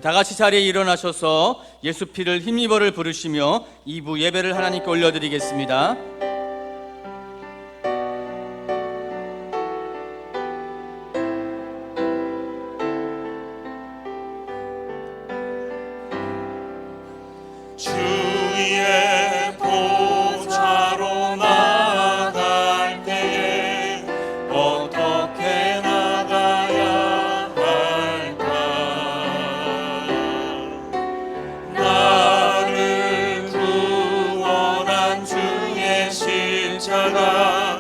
다 같이 자리에 일어나셔서 예수 피를 힘입어를 부르시며 2부 예배를 하나님께 올려드리겠습니다. 주의 보좌로 나갈 때에 어떻게 나가야 할까? 나를 구원한 주의 십자가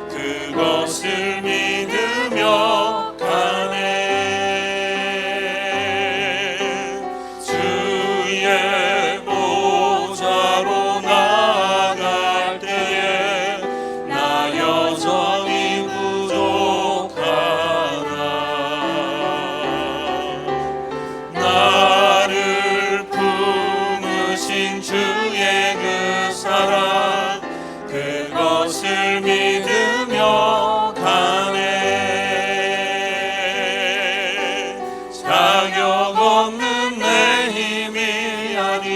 그것을 믿으며 가네. 주의 보좌로 나갈 때에 나 여전히 부족하다. 나를 품으신 주의 그 사랑 그것을 믿으며 가네. 자격 없는 내 힘이 아니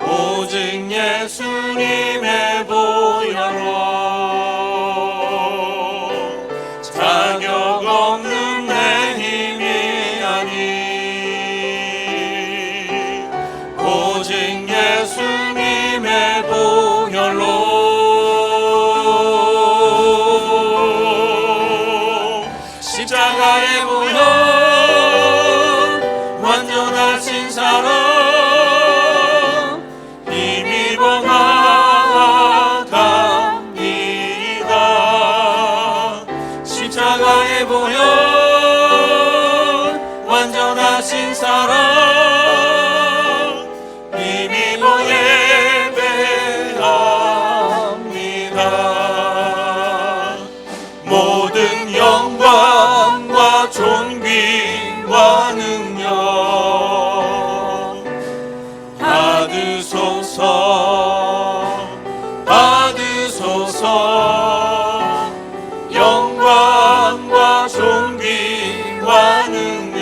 오직 예수님의 보혈로 자격 없는 내 힘이 아니 오직 예수님의 보혈로 십자가의 보혈 완전하신 사랑 힘입어 나아갑니다. 십자가의 보혈 완전하신 사랑 힘입어 예배합니다. 모든 영광과 존귀와 능력 받으소서 받으소서. 영광과 존귀와 능력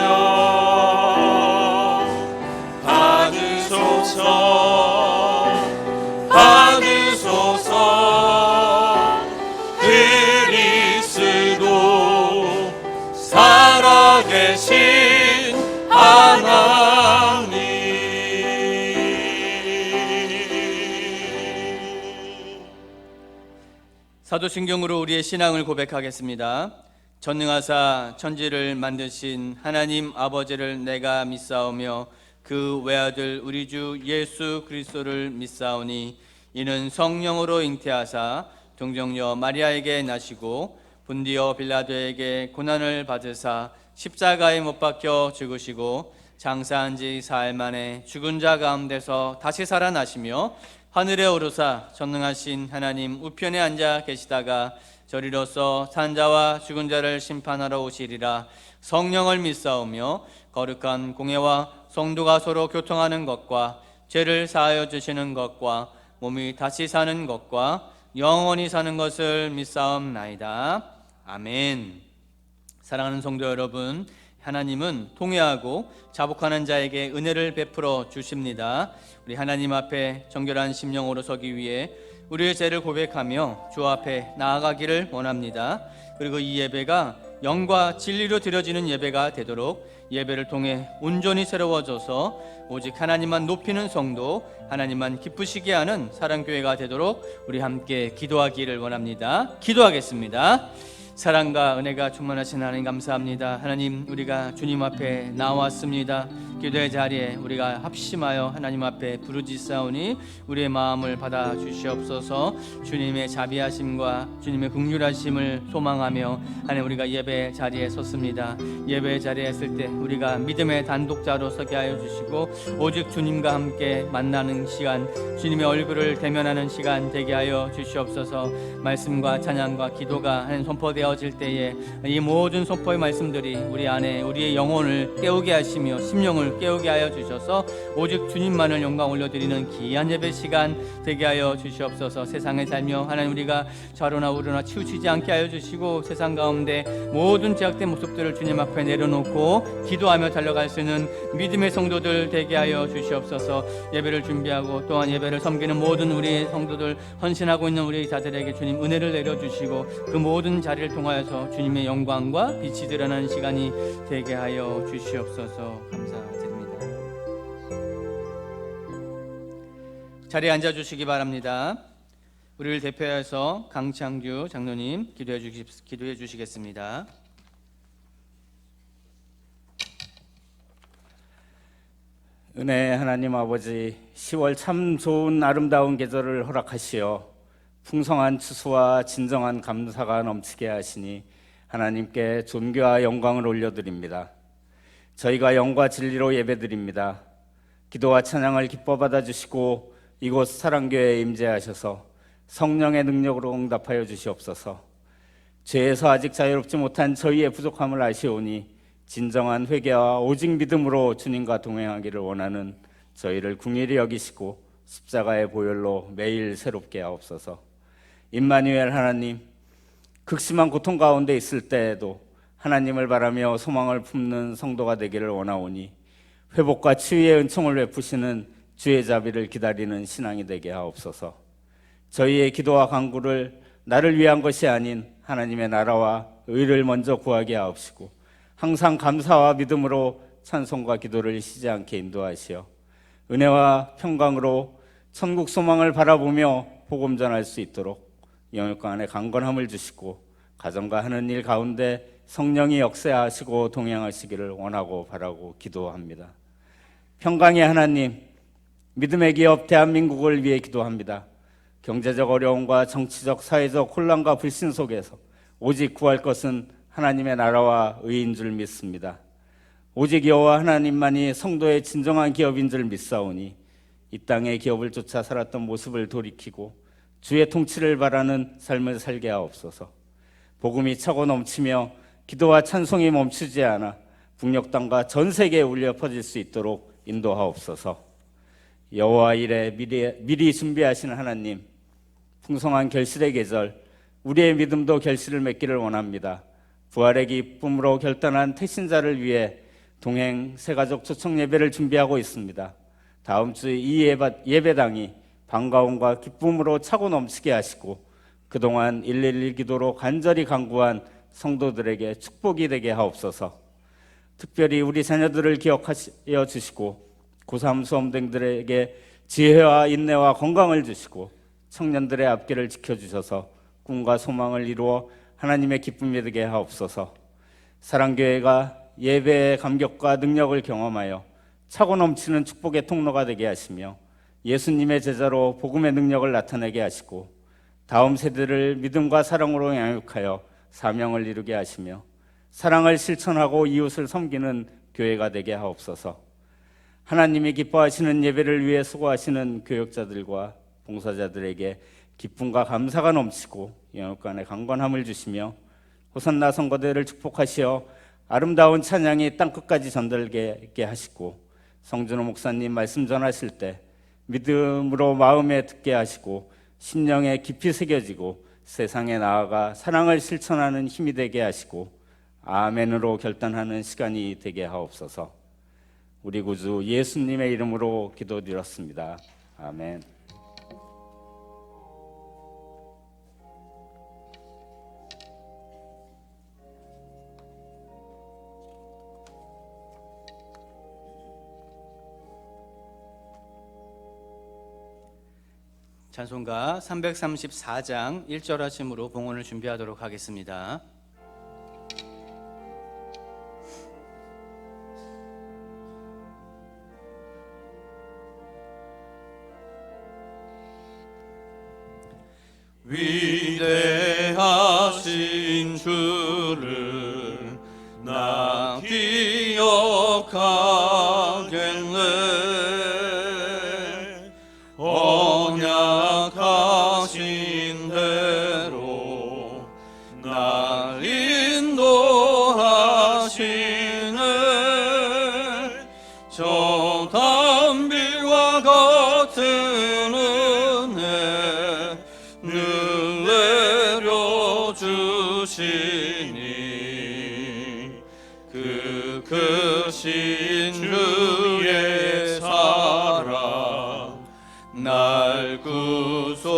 받으소서 받으소서. 그리스도 살아계신 하나님. 사도신경으로 우리의 신앙을 고백하겠습니다. 전능하사 천지를 만드신 하나님 아버지를 내가 믿사오며 그 외아들 우리 주 예수 그리스도를 믿사오니 이는 성령으로 잉태하사 동정녀 마리아에게 나시고 본디오 빌라도에게 고난을 받으사 십자가에 못 박혀 죽으시고 장사한 지 사흘 만에 죽은 자 가운데서 다시 살아나시며 하늘에 오르사 전능하신 하나님 우편에 앉아 계시다가 저리로서 산 자와 죽은 자를 심판하러 오시리라. 성령을 믿사오며 거룩한 공회와 성도가 서로 교통하는 것과 죄를 사하여 주시는 것과 몸이 다시 사는 것과 영원히 사는 것을 믿사옵나이다. 아멘. 사랑하는 성도 여러분, 하나님은 통회하고 자복하는 자에게 은혜를 베풀어 주십니다. 우리 하나님 앞에 정결한 심령으로 서기 위해 우리의 죄를 고백하며 주 앞에 나아가기를 원합니다. 그리고 이 예배가 영과 진리로 드려지는 예배가 되도록 예배를 통해 온전히 새로워져서 오직 하나님만 높이는 성도, 하나님만 기쁘시게 하는 사랑교회가 되도록 우리 함께 기도하기를 원합니다. 기도하겠습니다. 사랑과 은혜가 충만하신 하나님 감사합니다. 하나님, 우리가 주님 앞에 나왔습니다. 기도의 자리에 우리가 합심하여 하나님 앞에 부르짖사오니 우리의 마음을 받아 주시옵소서. 주님의 자비하심과 주님의 긍휼하심을 소망하며 하나님 우리가 예배 자리에 섰습니다. 예배 자리에 설 때 우리가 믿음의 단독자로 서게 하여 주시고 오직 주님과 함께 만나는 시간, 주님의 얼굴을 대면하는 시간 되게 하여 주시옵소서. 말씀과 찬양과 기도가 하나님 선포되어질 때에 이 모든 선포의 말씀들이 우리 안에 우리의 영혼을 깨우게 하시며 심령을 마음을 깨우게 하여 주셔서 오직 주님만을 영광 올려드리는 귀한 예배 시간 되게 하여 주시옵소서. 세상에 살며 하나님 우리가 좌로나 우로나 치우치지 않게 하여 주시고 세상 가운데 모든 제약된 모습들을 주님 앞에 내려놓고 기도하며 달려갈 수 있는 믿음의 성도들 되게 하여 주시옵소서. 예배를 준비하고 또한 예배를 섬기는 모든 우리 성도들, 헌신하고 있는 우리 자들에게 주님 은혜를 내려주시고 그 모든 자리를 통하여서 주님의 영광과 빛이 드러나는 시간이 되게 하여 주시옵소서. 감사드립니다. 자리에 앉아주시기 바랍니다. 우리를 대표해서 강창규 장로님 기도해 주시겠습니다. 은혜 하나님 아버지, 10월 참 좋은 아름다운 계절을 허락하시어 풍성한 추수와 진정한 감사가 넘치게 하시니 하나님께 존귀와 영광을 올려드립니다. 저희가 영과 진리로 예배드립니다. 기도와 찬양을 기뻐 받아주시고 이곳 사랑교회에 임재하셔서 성령의 능력으로 응답하여 주시옵소서. 죄에서 아직 자유롭지 못한 저희의 부족함을 아시오니 진정한 회개와 오직 믿음으로 주님과 동행하기를 원하는 저희를 긍휼히 여기시고 십자가의 보혈로 매일 새롭게 하옵소서. 임마누엘 하나님, 극심한 고통 가운데 있을 때에도 하나님을 바라며 소망을 품는 성도가 되기를 원하오니 회복과 치유의 은총을 베푸시는 주의 자비를 기다리는 신앙이 되게 하옵소서. 저희의 기도와 간구를 나를 위한 것이 아닌 하나님의 나라와 의를 먼저 구하게 하옵시고 항상 감사와 믿음으로 찬송과 기도를 쉬지 않게 인도하시어 은혜와 평강으로 천국 소망을 바라보며 복음 전할 수 있도록 영육과 안에 강건함을 주시고 가정과 하는 일 가운데 성령이 역사하시고 동행하시기를 원하고 바라고 기도합니다. 평강의 하나님, 믿음의 기업 대한민국을 위해 기도합니다. 경제적 어려움과 정치적 사회적 혼란과 불신 속에서 오직 구할 것은 하나님의 나라와 의인 줄 믿습니다. 오직 여호와 하나님만이 성도의 진정한 기업인 줄 믿사오니 이 땅의 기업을 쫓아 살았던 모습을 돌이키고 주의 통치를 바라는 삶을 살게 하옵소서. 복음이 차고 넘치며 기도와 찬송이 멈추지 않아 북녘 땅과 전 세계에 울려 퍼질 수 있도록 인도하옵소서. 여호와 일에 미리 준비하시는 하나님, 풍성한 결실의 계절, 우리의 믿음도 결실을 맺기를 원합니다. 부활의 기쁨으로 결단한 택신자를 위해 동행 새가족 초청 예배를 준비하고 있습니다. 다음 주 이 예배당이 반가움과 기쁨으로 차고 넘치게 하시고 그동안 111 기도로 간절히 간구한 성도들에게 축복이 되게 하옵소서. 특별히 우리 자녀들을 기억하여 주시고 고3 수험생들에게 지혜와 인내와 건강을 주시고 청년들의 앞길을 지켜주셔서 꿈과 소망을 이루어 하나님의 기쁨이 되게 하옵소서. 사랑교회가 예배의 감격과 능력을 경험하여 차고 넘치는 축복의 통로가 되게 하시며 예수님의 제자로 복음의 능력을 나타내게 하시고 다음 세대를 믿음과 사랑으로 양육하여 사명을 이루게 하시며 사랑을 실천하고 이웃을 섬기는 교회가 되게 하옵소서. 하나님이 기뻐하시는 예배를 위해 수고하시는 교역자들과 봉사자들에게 기쁨과 감사가 넘치고 영육간의 강건함을 주시며 호산나 선거대를 축복하시어 아름다운 찬양이 땅끝까지 전달되게 하시고 성준호 목사님 말씀 전하실 때 믿음으로 마음에 듣게 하시고 심령에 깊이 새겨지고 세상에 나아가 사랑을 실천하는 힘이 되게 하시고 아멘으로 결단하는 시간이 되게 하옵소서. 우리 구주 예수님의 이름으로 기도드렸습니다. 아멘. 찬송가 334장 1절 하심으로 봉헌을 준비하도록 하겠습니다. 위대하신 주를 나 기억하겠네. 언약하신 대로 날 인도하시네. 저 받으신 주의 사랑 날 구속하셨네.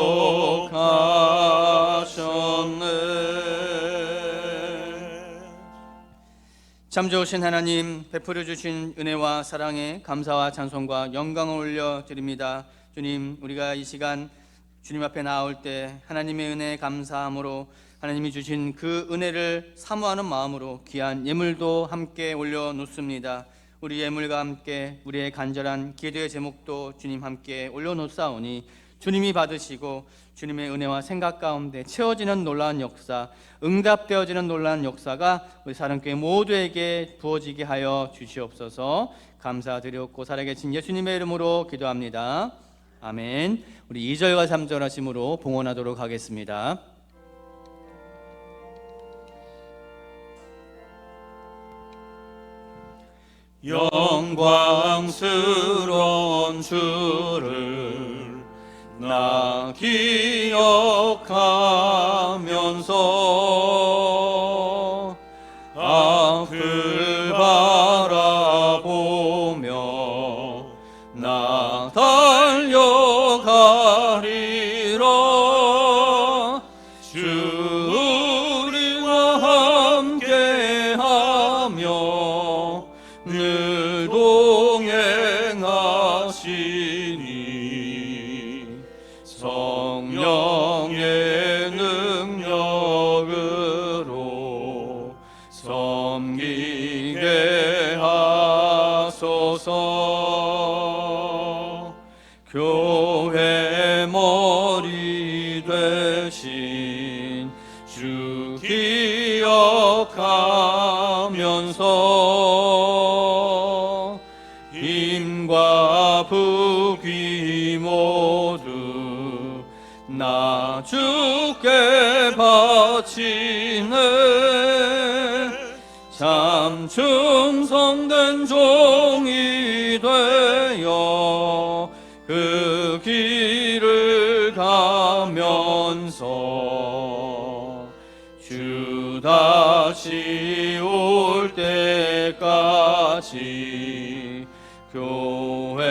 참 좋으신 하나님, 베풀어 주신 은혜와 사랑에 감사와 찬송과 영광을 올려드립니다. 주님, 우리가 이 시간 주님 앞에 나올 때 하나님의 은혜에 감사함으로 하나님이 주신 그 은혜를 사모하는 마음으로 귀한 예물도 함께 올려놓습니다. 우리 예물과 함께 우리의 간절한 기도의 제목도 주님 함께 올려놓사오니 주님이 받으시고 주님의 은혜와 생각 가운데 채워지는 놀라운 역사, 응답되어지는 놀라운 역사가 우리 사랑교회 모두에게 부어지게 하여 주시옵소서. 감사드렸고 살아계신 예수님의 이름으로 기도합니다. 아멘. 우리 2절과 3절 하심으로 봉헌하도록 하겠습니다. 영광스러운 주를 나 기억하면서 앞을 바라보며 나 달려가리라. 주 우리와 함께하며 늘 동행하시니 성령의 능력으로 섬기게 하소서. 교회 머리 되신 주 기억하면서 힘과 부귀 모두 나 주께 바치네. 참 충성된 종이 되어 그 길을 가면서 주 다시 올 때까지 교회를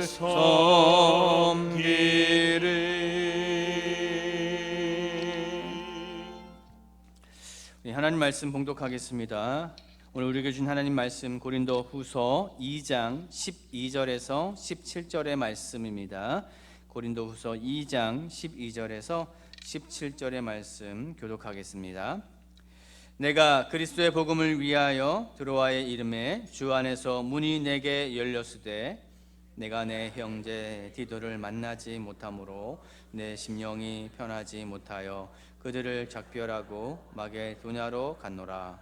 섬기리. 하나님 말씀 봉독하겠습니다. 오늘 우리에게 준 하나님 말씀 고린도 후서 2장 12절에서 17절의 말씀입니다. 고린도 후서 2장 12절에서 17절의 말씀 교독하겠습니다. 내가 그리스도의 복음을 위하여 드로아의 이름에 주 안에서 문이 내게 열렸으되 내가 내 형제 디도를 만나지 못하므로 내 심령이 편하지 못하여 그들을 작별하고 마게도냐로 갔노라.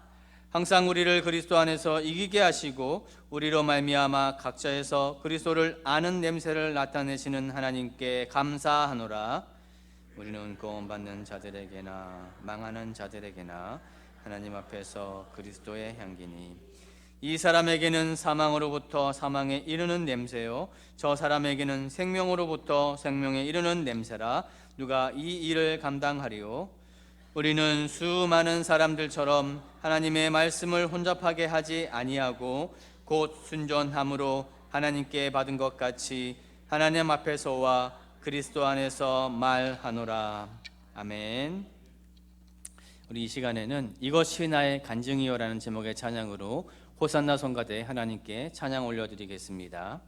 항상 우리를 그리스도 안에서 이기게 하시고 우리로 말미암아 각자에서 그리스도를 아는 냄새를 나타내시는 하나님께 감사하노라. 우리는 구원받는 자들에게나 망하는 자들에게나 하나님 앞에서 그리스도의 향기니 이 사람에게는 사망으로부터 사망에 이르는 냄새요 저 사람에게는 생명으로부터 생명에 이르는 냄새라. 누가 이 일을 감당하리요? 우리는 수많은 사람들처럼 하나님의 말씀을 혼잡하게 하지 아니하고 곧 순전함으로 하나님께 받은 것 같이 하나님 앞에서와 그리스도 안에서 말하노라. 아멘. 우리 이 시간에는 이것이 나의 간증이요라는 제목의 찬양으로 호산나 성가대 하나님께 찬양 올려드리겠습니다.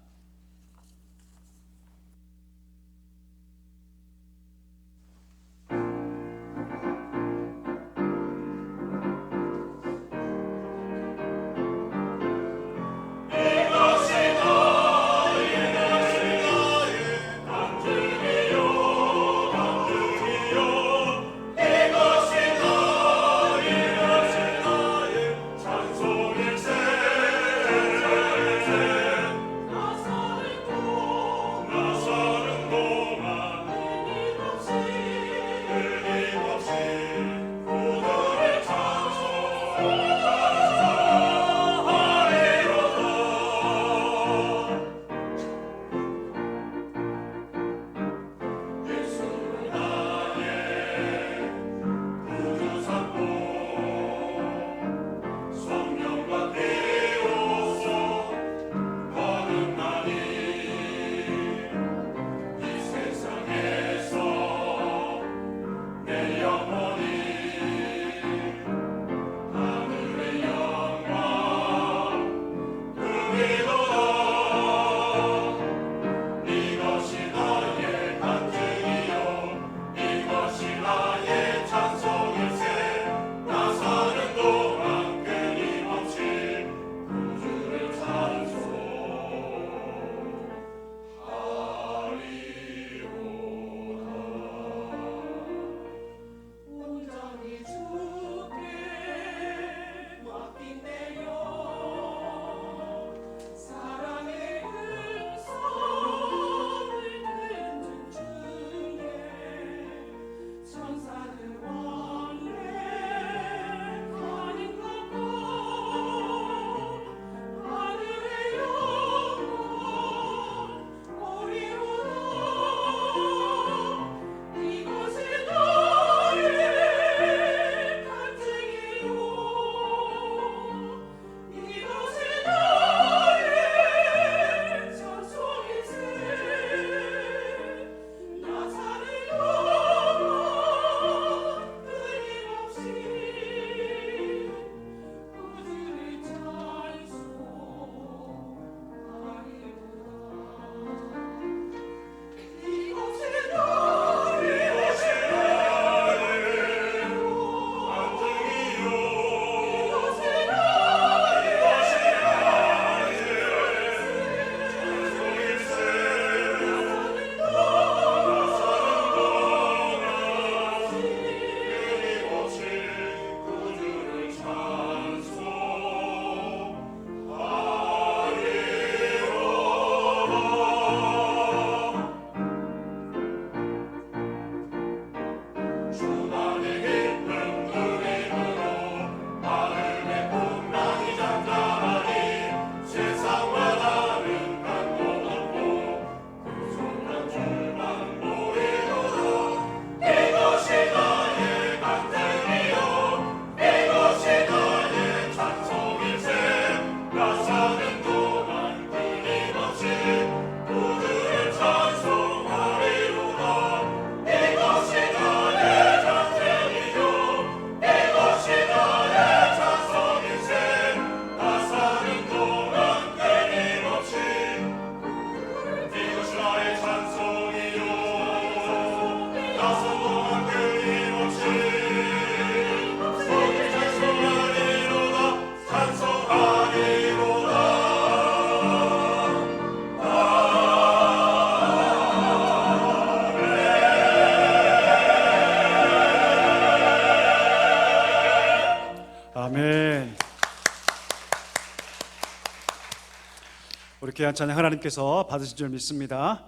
우리 귀한 찬양 하나님께서 받으신 줄 믿습니다.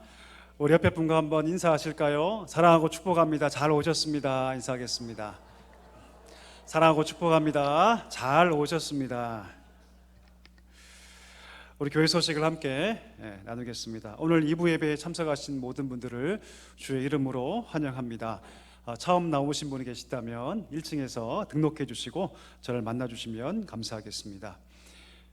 우리 옆에 분과 한번 인사하실까요? 사랑하고 축복합니다. 잘 오셨습니다. 인사하겠습니다. 사랑하고 축복합니다. 잘 오셨습니다. 우리 교회 소식을 함께 나누겠습니다. 오늘 2부 예배에 참석하신 모든 분들을 주의 이름으로 환영합니다. 처음 나오신 분이 계시다면 1층에서 등록해 주시고 저를 만나 주시면 감사하겠습니다.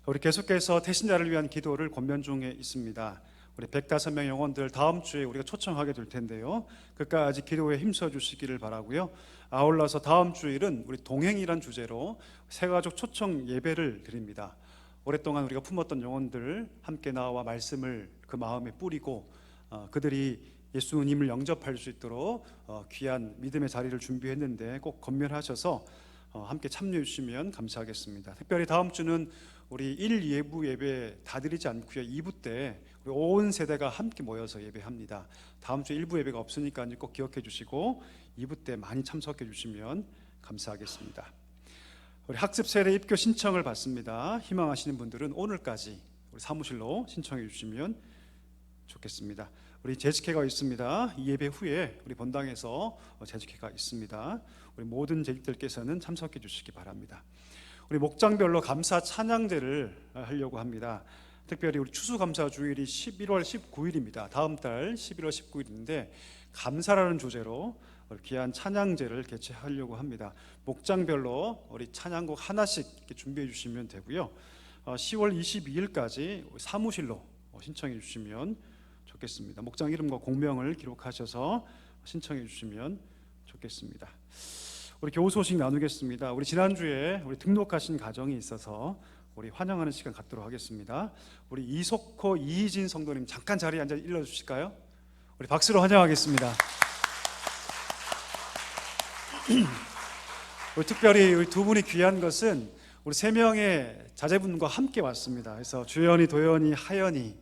우리 계속해서 태신자를 위한 기도를 권면 중에 있습니다. 우리 105명 영혼들 다음 주에 우리가 초청하게 될 텐데요. 끝까지 기도에 힘써 주시기를 바라고요. 아울러서 다음 주일은 우리 동행이란 주제로 새가족 초청 예배를 드립니다. 오랫동안 우리가 품었던 영혼들 함께 나와 말씀을 그 마음에 뿌리고 그들이 예수님을 영접할 수 있도록 귀한 믿음의 자리를 준비했는데 꼭 건면하셔서 함께 참여해 주시면 감사하겠습니다. 특별히 다음 주는 우리 1, 2부 예배 다 드리지 않고요. 2부 때 우리 온 세대가 함께 모여서 예배합니다. 다음 주 1부 예배가 없으니까 꼭 기억해 주시고 2부 때 많이 참석해 주시면 감사하겠습니다. 우리 학습 세대 입교 신청을 받습니다. 희망하시는 분들은 오늘까지 우리 사무실로 신청해 주시면 좋겠습니다. 우리 재직회가 있습니다. 이 예배 후에 우리 본당에서 재직회가 있습니다. 우리 모든 재직들께서는 참석해 주시기 바랍니다. 우리 목장별로 감사 찬양제를 하려고 합니다. 특별히 우리 추수감사 주일이 11월 19일입니다. 다음 달 11월 19일인데 감사라는 주제로 귀한 찬양제를 개최하려고 합니다. 목장별로 우리 찬양곡 하나씩 이렇게 준비해 주시면 되고요. 10월 22일까지 사무실로 신청해 주시면 좋겠습니다. 목장 이름과 공명을 기록하셔서 신청해 주시면 좋겠습니다. 우리 교우 소식 나누겠습니다. 우리 지난주에 우리 등록하신 가정이 있어서 우리 환영하는 시간 갖도록 하겠습니다. 우리 이석호, 이희진 성도님 잠깐 자리에 앉아 일러주실까요? 우리 박수로 환영하겠습니다. 우리 특별히 우리 두 분이 귀한 것은 우리 세 명의 자제분과 함께 왔습니다. 그래서 주연이, 도연이, 하연이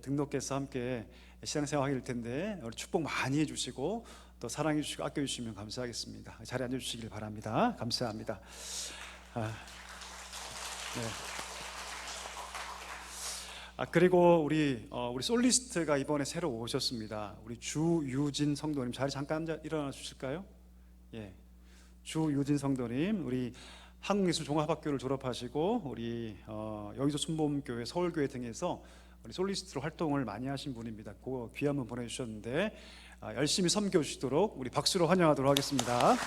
등록해서 함께 신앙생활 하게 될 텐데 우리 축복 많이 해주시고 또 사랑해 주시고 아껴 주시면 감사하겠습니다. 자리에 앉아 주시길 바랍니다. 감사합니다. 그리고 우리 솔리스트가 이번에 새로 오셨습니다. 우리 주유진 성도님 자리 잠깐 일어나 주실까요? 예, 주유진 성도님 우리 한국예술종합학교를 졸업하시고 우리 여의도 순복음교회, 서울교회 등에서 우리 솔리스트로 활동을 많이 하신 분입니다. 그 귀한 분 보내주셨는데 열심히 섬겨주시도록 우리 박수로 환영하도록 하겠습니다.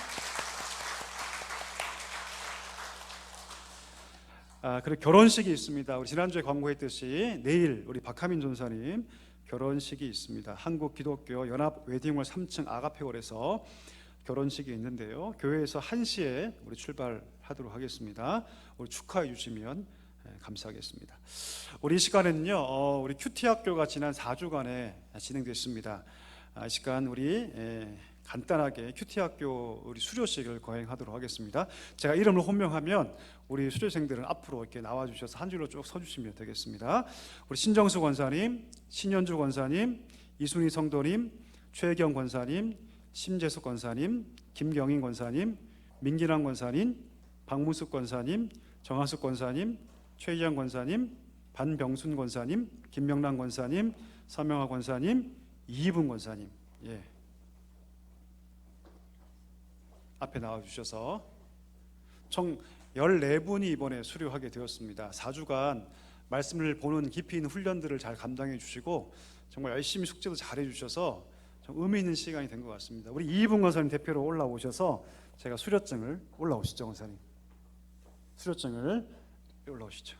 그리고 결혼식이 있습니다. 우리 지난주에 광고했듯이 내일 우리 박하민 전사님 결혼식이 있습니다. 한국기독교 연합 웨딩홀 3층 아가페홀에서 결혼식이 있는데요. 교회에서 1시에 우리 출발하도록 하겠습니다. 우리 축하해 주시면 감사하겠습니다. 우리 이 시간에는요, 우리 큐티학교가 지난 4주간에 진행됐습니다. 이 시간 우리 간단하게 큐티학교 우리 수료식을 거행하도록 하겠습니다. 제가 이름을 호명하면 우리 수료생들은 앞으로 이렇게 나와주셔서 한 줄로 쭉 서주시면 되겠습니다. 우리 신정수 권사님, 신현주 권사님, 이순희 성도님, 최경 권사님, 심재숙 권사님, 김경인 권사님, 민기남 권사님, 박문숙 권사님, 정하숙 권사님, 최희영 권사님, 반병순 권사님, 김명란 권사님, 서명하 권사님, 이희분 권사님, 앞에 나와주셔서 총 14분이 이번에 수료하게 되었습니다. 4주간 말씀을 보는 깊이 있는 훈련들을 잘 감당해 주시고 정말 열심히 숙제도 잘 해주셔서 좀 의미 있는 시간이 된 것 같습니다. 우리 이희분 권사님 대표로 올라오셔서 제가 수료증을 올라오시죠, 권사님. 수료증을 올라오시죠.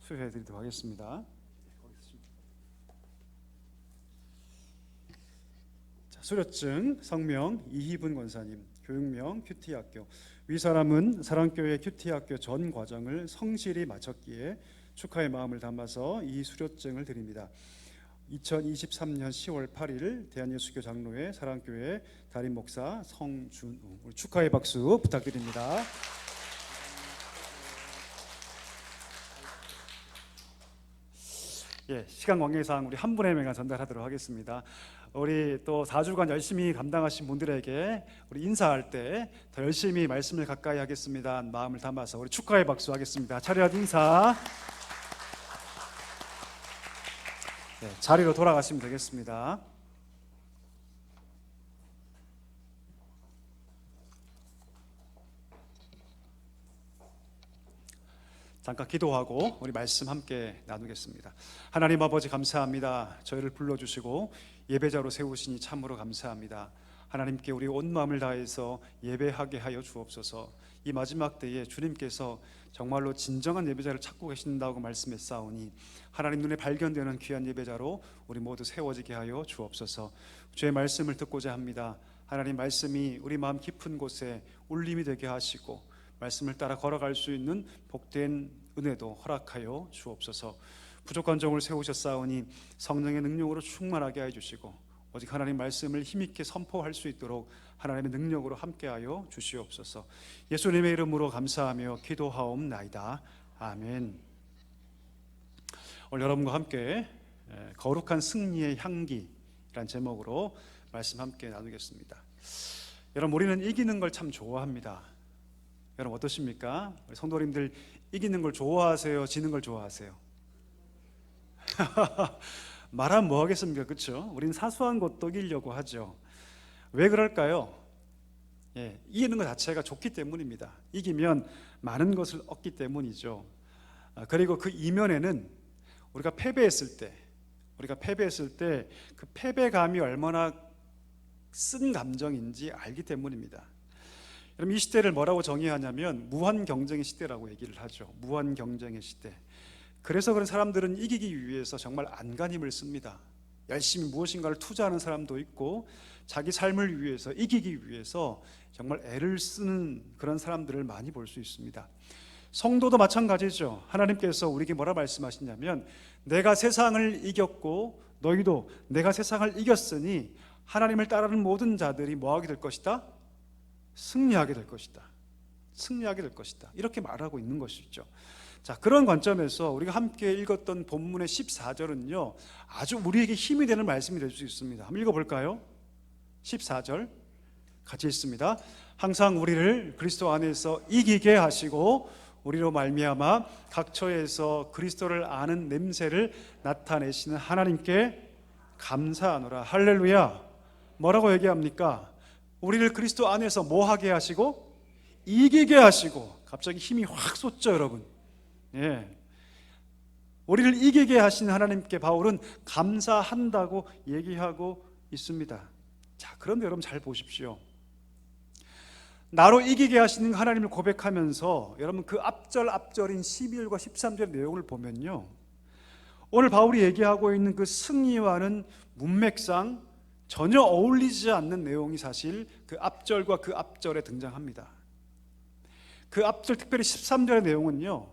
수료해 드리도록 하겠습니다. 자, 수료증 성명 이희분 권사님, 교육명 큐티학교. 위 사람은 사랑교회 큐티학교 전 과정을 성실히 마쳤기에 축하의 마음을 담아서 이 수료증을 드립니다. 2023년 10월 8일 대한예수교 장로회 사랑교회 담임 목사 성준우, 축하의 박수 부탁드립니다. 시간 관계상 우리 한 분의 명만 전달하도록 하겠습니다. 우리 또 4주간 열심히 감당하신 분들에게 우리 인사할 때 더 열심히 말씀을 가까이 하겠습니다 마음을 담아서 우리 축하의 박수 하겠습니다. 차렷 인사. 자리로 돌아가시면 되겠습니다. 잠깐 기도하고 우리 말씀 함께 나누겠습니다. 하나님 아버지 감사합니다. 저희를 불러주시고 예배자로 세우시니 참으로 감사합니다. 하나님께 우리 온 마음을 다해서 예배하게 하여 주옵소서. 이 마지막 때에 주님께서 정말로 진정한 예배자를 찾고 계신다고 말씀했사오니 하나님 눈에 발견되는 귀한 예배자로 우리 모두 세워지게 하여 주옵소서. 주의 말씀을 듣고자 합니다. 하나님 말씀이 우리 마음 깊은 곳에 울림이 되게 하시고 말씀을 따라 걸어갈 수 있는 복된 은혜도 허락하여 주옵소서. 부족한 종을 세우셨사오니 성령의 능력으로 충만하게 해주시고 오직 하나님 말씀을 힘있게 선포할 수 있도록 하나님의 능력으로 함께하여 주시옵소서. 예수님의 이름으로 감사하며 기도하옵나이다. 아멘. 오늘 여러분과 함께 거룩한 승리의 향기라는 제목으로 말씀 함께 나누겠습니다. 여러분, 우리는 이기는 걸 참 좋아합니다. 여러분 어떠십니까? 우리 성도님들 이기는 걸 좋아하세요? 지는 걸 좋아하세요? 말하면 뭐 하겠습니까? 그렇죠? 우린 사소한 것도 이기려고 하죠. 왜 그럴까요? 이기는 것 자체가 좋기 때문입니다. 이기면 많은 것을 얻기 때문이죠. 그리고 그 이면에는 우리가 패배했을 때 그 패배감이 얼마나 쓴 감정인지 알기 때문입니다. 여러분, 이 시대를 뭐라고 정의하냐면 무한 경쟁의 시대라고 얘기를 하죠. 무한 경쟁의 시대. 그래서 그런 사람들은 이기기 위해서 정말 안간힘을 씁니다. 열심히 무엇인가를 투자하는 사람도 있고 자기 삶을 위해서 이기기 위해서 정말 애를 쓰는 그런 사람들을 많이 볼 수 있습니다. 성도도 마찬가지죠. 하나님께서 우리에게 뭐라 말씀하시냐면 내가 세상을 이겼고 너희도 내가 세상을 이겼으니 하나님을 따르는 모든 자들이 뭐하게 될 것이다? 승리하게 될 것이다. 승리하게 될 것이다. 이렇게 말하고 있는 것이죠. 자, 그런 관점에서 우리가 함께 읽었던 본문의 14절은요 아주 우리에게 힘이 되는 말씀이 될 수 있습니다. 한번 읽어볼까요? 14절 같이 읽습니다. 항상 우리를 그리스도 안에서 이기게 하시고 우리로 말미암아 각 처에서 그리스도를 아는 냄새를 나타내시는 하나님께 감사하노라. 할렐루야. 뭐라고 얘기합니까? 우리를 그리스도 안에서 뭐 하게 하시고 이기게 하시고. 갑자기 힘이 확 솟죠, 여러분. 우리를 이기게 하신 하나님께 바울은 감사한다고 얘기하고 있습니다. 자, 그런데 여러분 잘 보십시오. 나로 이기게 하시는 하나님을 고백하면서 여러분 그 앞절인 12절과 13절의 내용을 보면요, 오늘 바울이 얘기하고 있는 그 승리와는 문맥상 전혀 어울리지 않는 내용이 사실 그 앞절과 그 앞절에 등장합니다. 그 앞절, 특별히 13절의 내용은요,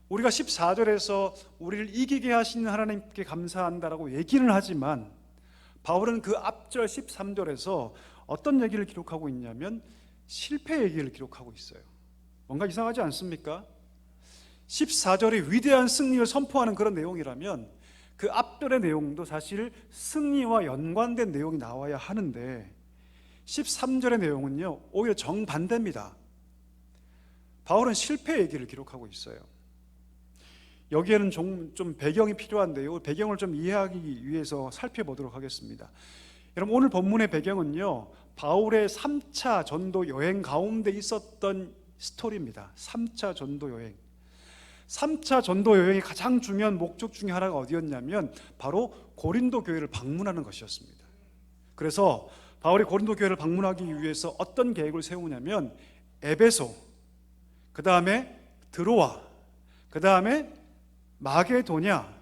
우리가 14절에서 우리를 이기게 하시는 하나님께 감사한다라고 얘기는 하지만 바울은 그 앞절 13절에서 어떤 얘기를 기록하고 있냐면 실패 얘기를 기록하고 있어요. 뭔가 이상하지 않습니까? 14절이 위대한 승리를 선포하는 그런 내용이라면 그 앞절의 내용도 사실 승리와 연관된 내용이 나와야 하는데 13절의 내용은요 오히려 정반대입니다. 바울은 실패 얘기를 기록하고 있어요. 여기에는 좀 배경이 필요한데요, 배경을 좀 이해하기 위해서 살펴보도록 하겠습니다. 여러분, 오늘 본문의 배경은요 바울의 3차 전도 여행 가운데 있었던 스토리입니다. 3차 전도 여행. 3차 전도 여행의 가장 중요한 목적 중에 하나가 어디였냐면 바로 고린도 교회를 방문하는 것이었습니다. 그래서 바울이 고린도 교회를 방문하기 위해서 어떤 계획을 세우냐면 에베소, 그 다음에 드로아, 그 다음에 마게도냐,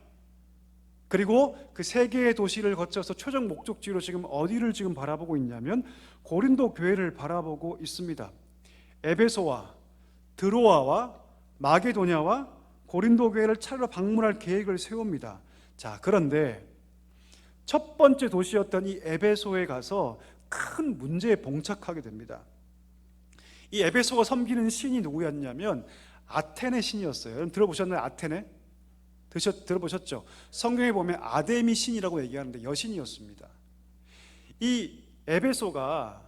그리고 그 세 개의 도시를 거쳐서 최종 목적지로 지금 어디를 지금 바라보고 있냐면 고린도 교회를 바라보고 있습니다. 에베소와 드로아와 마게도냐와 고린도 교회를 차례로 방문할 계획을 세웁니다. 자, 그런데 첫 번째 도시였던 이 에베소에 가서 큰 문제에 봉착하게 됩니다. 이 에베소가 섬기는 신이 누구였냐면 아테네 신이었어요. 여러분 들어보셨나요? 아테네? 들어보셨죠? 성경에 보면 아데미 신이라고 얘기하는데 여신이었습니다. 이 에베소가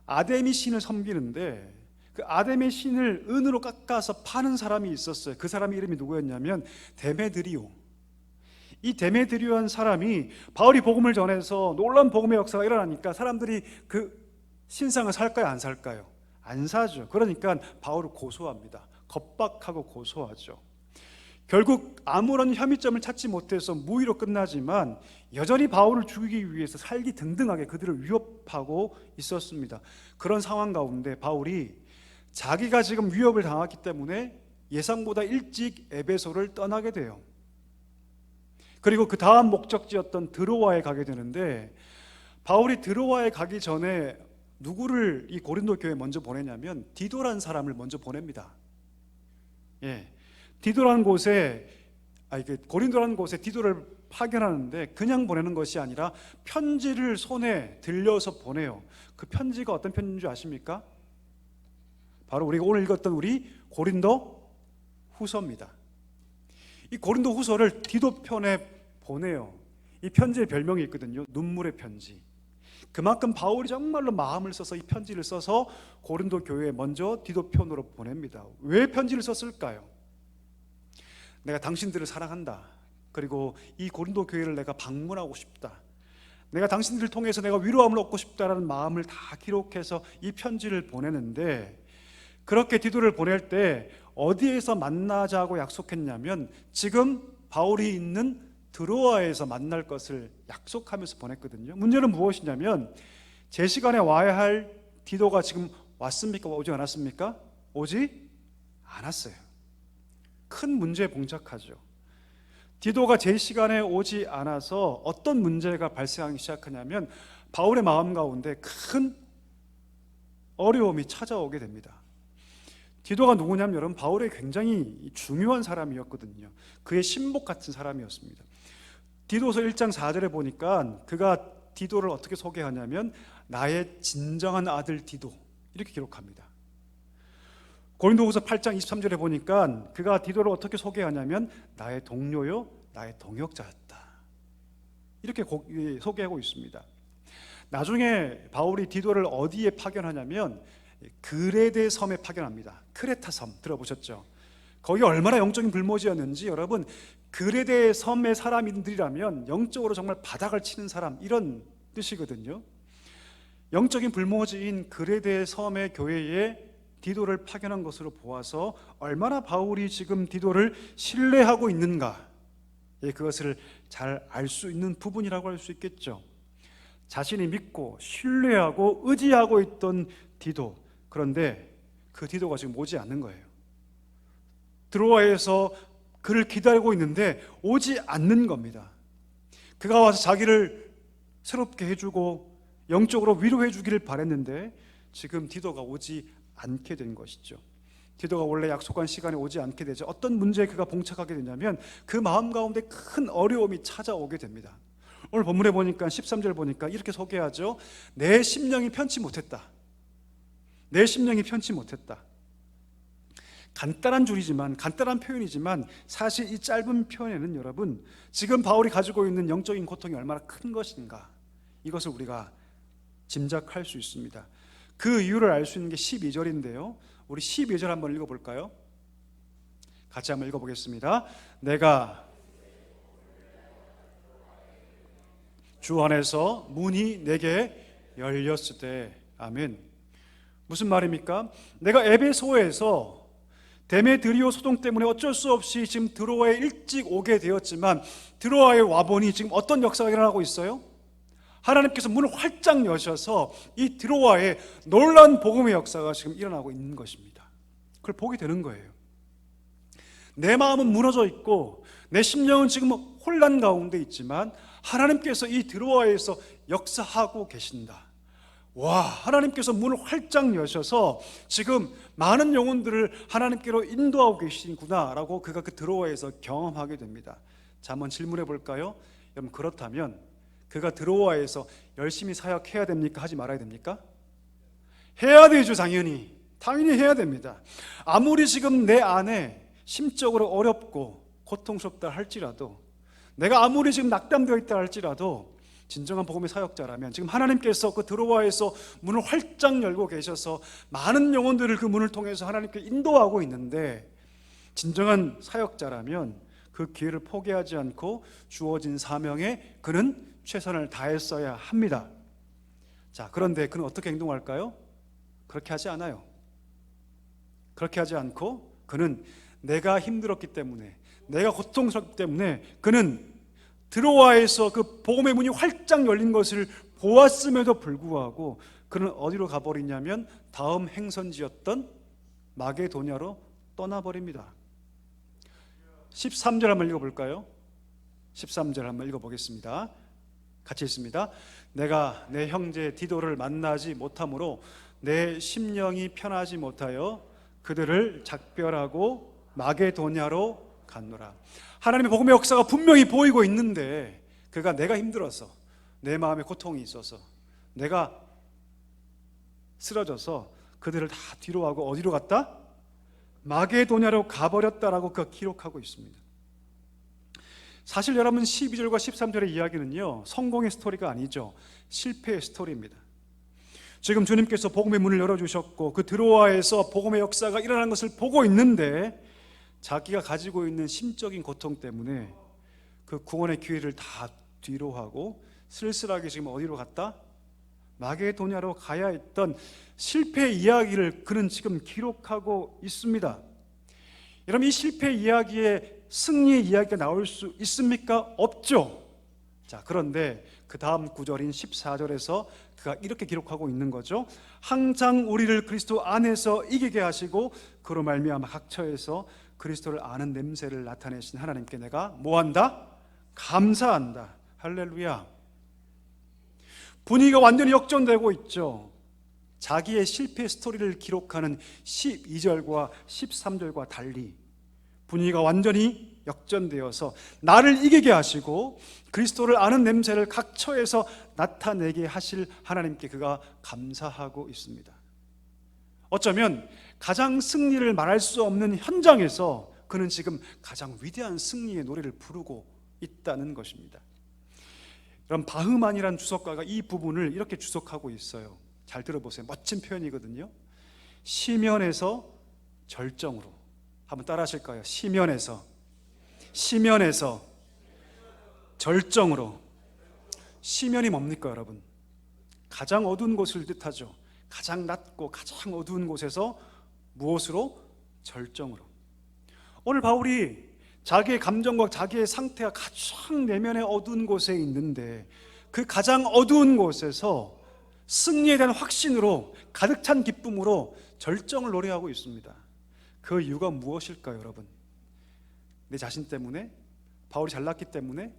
아데미 신을 섬기는데 그 아데미 신을 은으로 깎아서 파는 사람이 있었어요. 그 사람의 이름이 누구였냐면 데메드리오. 이 데메드리오한 사람이 바울이 복음을 전해서 놀라운 복음의 역사가 일어나니까 사람들이 그 신상을 살까요, 안 살까요? 안 사죠. 그러니까 바울을 고소합니다. 겁박하고 고소하죠. 결국 아무런 혐의점을 찾지 못해서 무위로 끝나지만 여전히 바울을 죽이기 위해서 살기 등등하게 그들을 위협하고 있었습니다. 그런 상황 가운데 바울이 자기가 지금 위협을 당했기 때문에 예상보다 일찍 에베소를 떠나게 돼요. 그리고 그 다음 목적지였던 드로아에 가게 되는데, 바울이 드로아에 가기 전에 누구를 이 고린도 교회에 먼저 보내냐면 디도라는 사람을 먼저 보냅니다. 디도라는 곳에 고린도라는 곳에 디도를 파견하는데 그냥 보내는 것이 아니라 편지를 손에 들려서 보내요. 그 편지가 어떤 편지인 줄 아십니까? 바로 우리가 오늘 읽었던 우리 고린도 후서입니다. 이 고린도 후서를 디도 편에 보내요. 이 편지의 별명이 있거든요. 눈물의 편지. 그만큼 바울이 정말로 마음을 써서 이 편지를 써서 고린도 교회에 먼저 디도 편으로 보냅니다. 왜 편지를 썼을까요? 내가 당신들을 사랑한다. 그리고 이 고린도 교회를 내가 방문하고 싶다. 내가 당신들을 통해서 내가 위로함을 얻고 싶다라는 마음을 다 기록해서 이 편지를 보내는데, 그렇게 디도를 보낼 때 어디에서 만나자고 약속했냐면 지금 바울이 있는 드로아에서 만날 것을 약속하면서 보냈거든요. 문제는 무엇이냐면 제 시간에 와야 할 디도가 지금 왔습니까? 오지 않았습니까? 오지 않았어요. 큰 문제에 봉착하죠. 디도가 제 시간에 오지 않아서 어떤 문제가 발생하기 시작하냐면 바울의 마음 가운데 큰 어려움이 찾아오게 됩니다. 디도가 누구냐면 여러분, 바울의 굉장히 중요한 사람이었거든요. 그의 신복 같은 사람이었습니다. 디도서 1장 4절에 보니까 그가 디도를 어떻게 소개하냐면 나의 진정한 아들 디도, 이렇게 기록합니다. 고린도후서 8장 23절에 보니까 그가 디도를 어떻게 소개하냐면 나의 동료요 나의 동역자였다, 이렇게 소개하고 있습니다. 나중에 바울이 디도를 어디에 파견하냐면 그레데 섬에 파견합니다. 크레타 섬 들어보셨죠? 거기 얼마나 영적인 불모지였는지, 여러분, 그레데 섬의 사람들이라면 영적으로 정말 바닥을 치는 사람, 이런 뜻이거든요. 영적인 불모지인 그레데 섬의 교회에 디도를 파견한 것으로 보아서 얼마나 바울이 지금 디도를 신뢰하고 있는가, 그것을 잘 알 수 있는 부분이라고 할 수 있겠죠. 자신이 믿고 신뢰하고 의지하고 있던 디도, 그런데 그 디도가 지금 오지 않는 거예요. 드로아에서 그를 기다리고 있는데 오지 않는 겁니다. 그가 와서 자기를 새롭게 해주고 영적으로 위로해 주기를 바랬는데 지금 디도가 오지 않게 된 것이죠. 디도가 원래 약속한 시간에 오지 않게 되죠. 어떤 문제에 그가 봉착하게 되냐면 그 마음 가운데 큰 어려움이 찾아오게 됩니다. 오늘 본문에 보니까 13절 보니까 이렇게 소개하죠. 내 심령이 편치 못했다. 내 심령이 편치 못했다. 간단한 줄이지만, 간단한 표현이지만 사실 이 짧은 표현에는 여러분, 지금 바울이 가지고 있는 영적인 고통이 얼마나 큰 것인가, 이것을 우리가 짐작할 수 있습니다. 그 이유를 알 수 있는 게 12절인데요 우리 12절 한번 읽어볼까요? 같이 한번 읽어보겠습니다. 내가 주 안에서 문이 내게 열렸을 때. 아멘. 무슨 말입니까? 내가 에베소에서 데메드리오 소동 때문에 어쩔 수 없이 지금 드로아에 일찍 오게 되었지만, 드로아에 와보니 지금 어떤 역사가 일어나고 있어요? 하나님께서 문을 활짝 여셔서 이 드로아에 놀라운 복음의 역사가 지금 일어나고 있는 것입니다. 그걸 보게 되는 거예요. 내 마음은 무너져 있고 내 심령은 지금 혼란 가운데 있지만 하나님께서 이 드로아에서 역사하고 계신다. 와, 하나님께서 문을 활짝 여셔서 지금 많은 영혼들을 하나님께로 인도하고 계시구나라고 그가 그 드로아에서 경험하게 됩니다. 자, 한번 질문해 볼까요? 여러분, 그렇다면 그가 드로아에서 열심히 사역해야 됩니까? 하지 말아야 됩니까? 해야 되죠. 당연히 해야 됩니다. 아무리 지금 내 안에 심적으로 어렵고 고통스럽다 할지라도, 내가 아무리 지금 낙담되어 있다 할지라도 진정한 복음의 사역자라면 지금 하나님께서 그 드로아에서 문을 활짝 열고 계셔서 많은 영혼들을 그 문을 통해서 하나님께 인도하고 있는데, 진정한 사역자라면 그 기회를 포기하지 않고 주어진 사명에 그는 최선을 다했어야 합니다. 자, 그런데 그는 어떻게 행동할까요? 그렇게 하지 않아요. 그렇게 하지 않고 그는 내가 힘들었기 때문에, 내가 고통스럽기 때문에 그는 드로아에서 그 복음의 문이 활짝 열린 것을 보았음에도 불구하고 그는 어디로 가버리냐면 다음 행선지였던 마게도냐로 떠나버립니다. 13절 한번 읽어볼까요? 13절 한번 읽어보겠습니다. 같이 읽습니다. 내가 내 형제 디도를 만나지 못하므로 내 심령이 편하지 못하여 그들을 작별하고 마게도냐로 갔노라. 하나님의 복음의 역사가 분명히 보이고 있는데 그가 내가 힘들어서, 내 마음에 고통이 있어서, 내가 쓰러져서 그들을 다 뒤로 하고 어디로 갔다? 마게도냐로 가버렸다라고 그가 기록하고 있습니다. 사실 여러분 12절과 13절의 이야기는요, 성공의 스토리가 아니죠. 실패의 스토리입니다. 지금 주님께서 복음의 문을 열어주셨고 그 드로아에서 복음의 역사가 일어나는 것을 보고 있는데 자기가 가지고 있는 심적인 고통 때문에 그 구원의 기회를 다 뒤로 하고 쓸쓸하게 지금 어디로 갔다? 마게도냐로 가야 했던 실패 이야기를 그는 지금 기록하고 있습니다. 여러분, 이 실패 이야기에 승리의 이야기가 나올 수 있습니까? 없죠. 자, 그런데 그 다음 구절인 14절에서 그가 이렇게 기록하고 있는 거죠. 항상 우리를 그리스도 안에서 이기게 하시고 그로 말미암아 각처에서 그리스도를 아는 냄새를 나타내신 하나님께 내가 뭐한다? 감사한다. 할렐루야. 분위기가 완전히 역전되고 있죠. 자기의 실패 스토리를 기록하는 12절과 13절과 달리 분위기가 완전히 역전되어서 나를 이기게 하시고 그리스도를 아는 냄새를 각처에서 나타내게 하실 하나님께 그가 감사하고 있습니다. 어쩌면 가장 승리를 말할 수 없는 현장에서 그는 지금 가장 위대한 승리의 노래를 부르고 있다는 것입니다. 여러분, 바흐만이라는 주석가가 이 부분을 이렇게 주석하고 있어요. 잘 들어보세요. 멋진 표현이거든요. 시면에서 절정으로. 한번 따라 하실까요? 시면에서 절정으로. 시면이 뭡니까, 여러분? 가장 어두운 곳을 뜻하죠. 가장 낮고 가장 어두운 곳에서 무엇으로? 절정으로. 오늘 바울이 자기의 감정과 자기의 상태가 가장 내면의 어두운 곳에 있는데 그 가장 어두운 곳에서 승리에 대한 확신으로 가득 찬 기쁨으로 절정을 노래하고 있습니다. 그 이유가 무엇일까요, 여러분? 내 자신 때문에? 바울이 잘났기 때문에?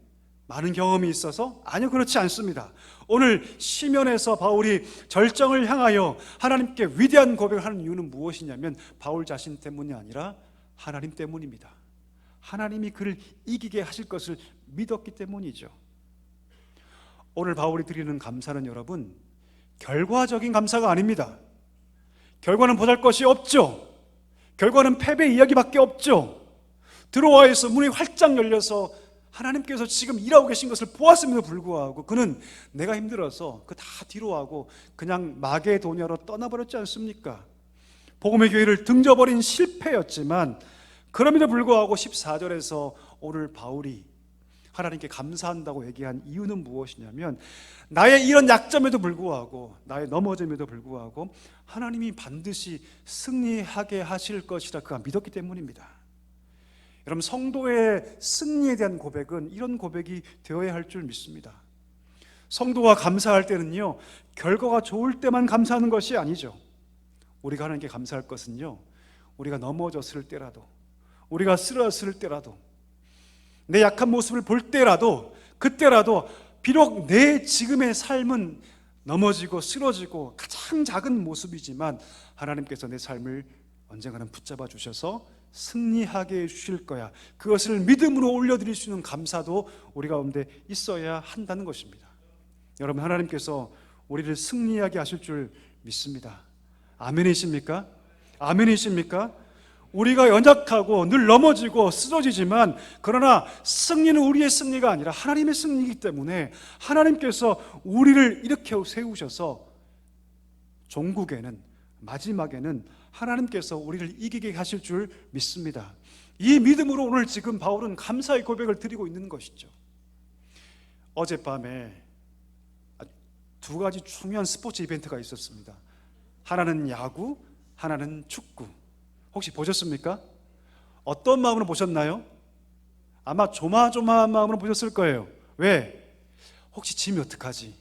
많은 경험이 있어서? 아니요, 그렇지 않습니다. 오늘 시면에서 바울이 절정을 향하여 하나님께 위대한 고백을 하는 이유는 무엇이냐면 바울 자신 때문이 아니라 하나님 때문입니다. 하나님이 그를 이기게 하실 것을 믿었기 때문이죠. 오늘 바울이 드리는 감사는 여러분, 결과적인 감사가 아닙니다. 결과는 보잘것이 없죠. 결과는 패배 이야기밖에 없죠. 드로아에서 문이 활짝 열려서 하나님께서 지금 일하고 계신 것을 보았음에도 불구하고 그는 내가 힘들어서 그 다 뒤로 하고 그냥 마게도냐로 떠나버렸지 않습니까? 복음의 교회를 등져버린 실패였지만 그럼에도 불구하고 14절에서 오늘 바울이 하나님께 감사한다고 얘기한 이유는 무엇이냐면 나의 이런 약점에도 불구하고 나의 넘어짐에도 불구하고 하나님이 반드시 승리하게 하실 것이라 그가 믿었기 때문입니다. 여러분, 성도의 승리에 대한 고백은 이런 고백이 되어야 할 줄 믿습니다. 성도가 감사할 때는요, 결과가 좋을 때만 감사하는 것이 아니죠. 우리가 하나님께 감사할 것은요, 우리가 넘어졌을 때라도, 우리가 쓰러졌을 때라도, 내 약한 모습을 볼 때라도, 그때라도 비록 내 지금의 삶은 넘어지고 쓰러지고 가장 작은 모습이지만 하나님께서 내 삶을 언젠가는 붙잡아 주셔서 승리하게 해주실 거야. 그것을 믿음으로 올려드릴 수 있는 감사도 우리 가운데 있어야 한다는 것입니다. 여러분, 하나님께서 우리를 승리하게 하실 줄 믿습니다. 아멘이십니까? 아멘이십니까? 우리가 연약하고 늘 넘어지고 쓰러지지만 그러나 승리는 우리의 승리가 아니라 하나님의 승리이기 때문에 하나님께서 우리를 이렇게 세우셔서 종국에는, 마지막에는 하나님께서 우리를 이기게 하실 줄 믿습니다. 이 믿음으로 오늘 지금 바울은 감사의 고백을 드리고 있는 것이죠. 어젯밤에 두 가지 중요한 스포츠 이벤트가 있었습니다. 하나는 야구, 하나는 축구. 혹시 보셨습니까? 어떤 마음으로 보셨나요? 아마 조마조마한 마음으로 보셨을 거예요. 왜? 혹시 지면 어떡하지?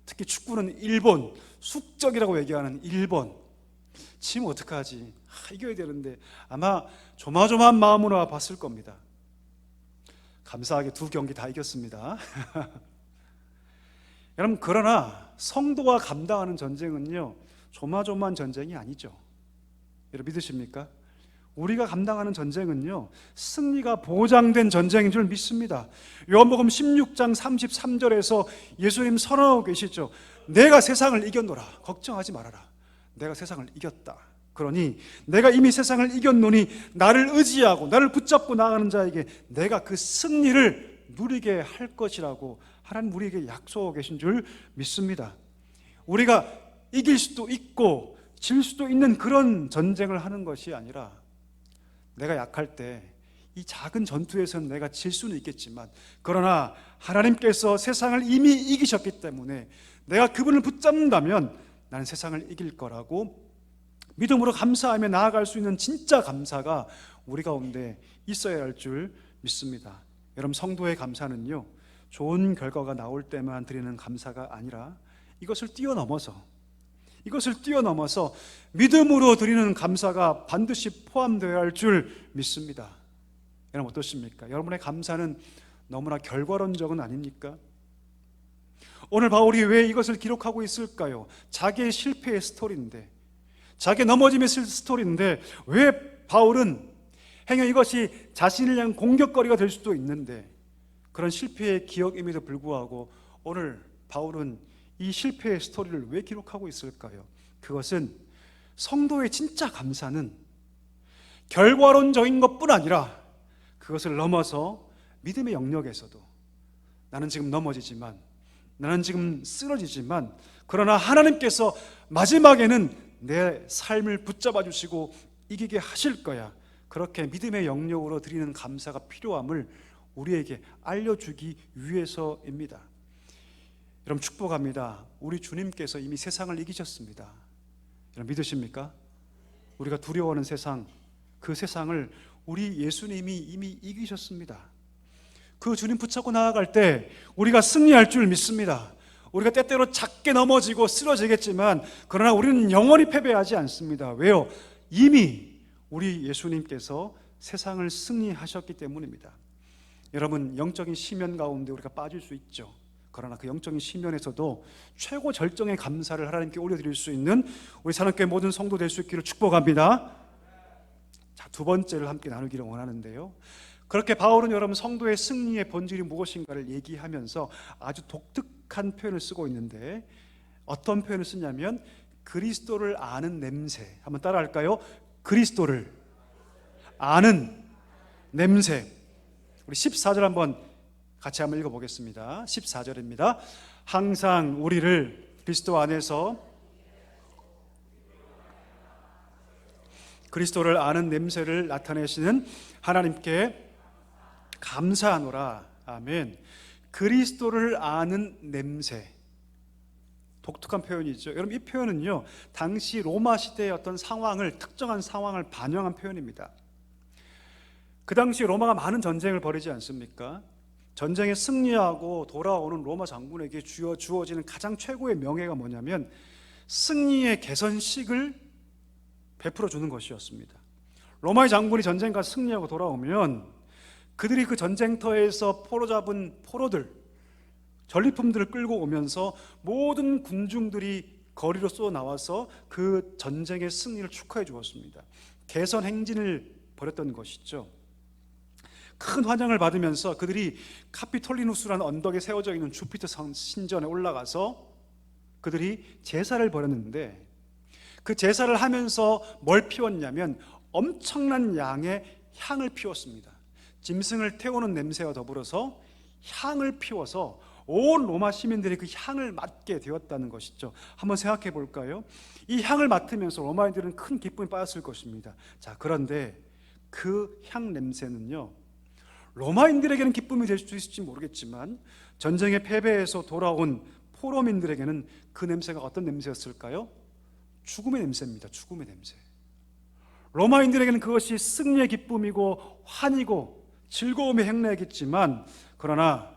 특히 축구는 일본, 숙적이라고 얘기하는 일본. 지면 어떡하지? 이겨야 되는데 아마 조마조마한 마음으로 봤을 겁니다. 감사하게 두 경기 다 이겼습니다. 여러분, 그러나 성도가 감당하는 전쟁은요, 조마조마한 전쟁이 아니죠. 여러분 믿으십니까? 우리가 감당하는 전쟁은요, 승리가 보장된 전쟁인 줄 믿습니다. 요한복음 16장 33절에서 예수님 선언하고 계시죠. 내가 세상을 이겼노라. 걱정하지 말아라. 내가 세상을 이겼다. 그러니 내가 이미 세상을 이겼노니 나를 의지하고 나를 붙잡고 나아가는 자에게 내가 그 승리를 누리게 할 것이라고 하나님 우리에게 약속하고 계신 줄 믿습니다. 우리가 이길 수도 있고 질 수도 있는 그런 전쟁을 하는 것이 아니라, 내가 약할 때 이 작은 전투에서는 내가 질 수는 있겠지만, 그러나 하나님께서 세상을 이미 이기셨기 때문에 내가 그분을 붙잡는다면 나는 세상을 이길 거라고 믿음으로 감사하며 나아갈 수 있는 진짜 감사가 우리 가운데 있어야 할 줄 믿습니다. 여러분, 성도의 감사는요, 좋은 결과가 나올 때만 드리는 감사가 아니라 이것을 뛰어넘어서 믿음으로 드리는 감사가 반드시 포함되어야 할 줄 믿습니다. 여러분 어떠십니까? 여러분의 감사는 너무나 결과론적은 아닙니까? 오늘 바울이 왜 이것을 기록하고 있을까요? 자기의 실패의 스토리인데, 자기의 넘어짐의 스토리인데, 왜 바울은 행여 이것이 자신을 향한 공격거리가 될 수도 있는데 그런 실패의 기억임에도 불구하고 오늘 바울은 이 실패의 스토리를 왜 기록하고 있을까요? 그것은 성도의 진짜 감사는 결과론적인 것뿐 아니라 그것을 넘어서 믿음의 영역에서도, 나는 지금 넘어지지만, 나는 지금 쓰러지지만, 그러나 하나님께서 마지막에는 내 삶을 붙잡아 주시고 이기게 하실 거야, 그렇게 믿음의 영역으로 드리는 감사가 필요함을 우리에게 알려주기 위해서입니다. 여러분 축복합니다. 우리 주님께서 이미 세상을 이기셨습니다. 여러분 믿으십니까? 우리가 두려워하는 세상, 그 세상을 우리 예수님이 이미 이기셨습니다. 그 주님 붙잡고 나아갈 때 우리가 승리할 줄 믿습니다. 우리가 때때로 작게 넘어지고 쓰러지겠지만 그러나 우리는 영원히 패배하지 않습니다. 왜요? 이미 우리 예수님께서 세상을 승리하셨기 때문입니다. 여러분, 영적인 시면 가운데 우리가 빠질 수 있죠. 그러나 그 영적인 시면에서도 최고 절정의 감사를 하나님께 올려드릴 수 있는 우리 사랑교회 모든 성도 될 수 있기를 축복합니다. 자, 두 번째를 함께 나누기를 원하는데요, 그렇게 바울은 여러분 성도의 승리의 본질이 무엇인가를 얘기하면서 아주 독특한 표현을 쓰고 있는데, 어떤 표현을 쓰냐면 그리스도를 아는 냄새. 한번 따라할까요? 그리스도를 아는 냄새. 우리 14절 한번 같이 한번 읽어보겠습니다. 14절입니다. 항상 우리를 그리스도 안에서 그리스도를 아는 냄새를 나타내시는 하나님께 감사하노라. 아멘. 그리스도를 아는 냄새, 독특한 표현이죠. 여러분 이 표현은요, 당시 로마 시대의 어떤 상황을, 특정한 상황을 반영한 표현입니다. 그 당시 로마가 많은 전쟁을 벌이지 않습니까? 전쟁에 승리하고 돌아오는 로마 장군에게 주어지는 가장 최고의 명예가 뭐냐면 승리의 개선식을 베풀어 주는 것이었습니다. 로마의 장군이 전쟁 가서 승리하고 돌아오면 그들이 그 전쟁터에서 포로잡은 포로들, 전리품들을 끌고 오면서 모든 군중들이 거리로 쏘아 나와서 그 전쟁의 승리를 축하해 주었습니다. 개선 행진을 벌였던 것이죠. 큰 환영을 받으면서 그들이 카피톨리누스라는 언덕에 세워져 있는 주피터 신전에 올라가서 그들이 제사를 벌였는데, 그 제사를 하면서 뭘 피웠냐면 엄청난 양의 향을 피웠습니다. 짐승을 태우는 냄새와 더불어서 향을 피워서 온 로마 시민들이 그 향을 맡게 되었다는 것이죠. 한번 생각해 볼까요? 이 향을 맡으면서 로마인들은 큰 기쁨에 빠졌을 것입니다. 자, 그런데 그 향 냄새는요, 로마인들에게는 기쁨이 될 수도 있을지 모르겠지만 전쟁의 패배에서 돌아온 포로민들에게는 그 냄새가 어떤 냄새였을까요? 죽음의 냄새입니다. 죽음의 냄새. 로마인들에게는 그것이 승리의 기쁨이고 환이고 즐거움의 행례겠지만, 그러나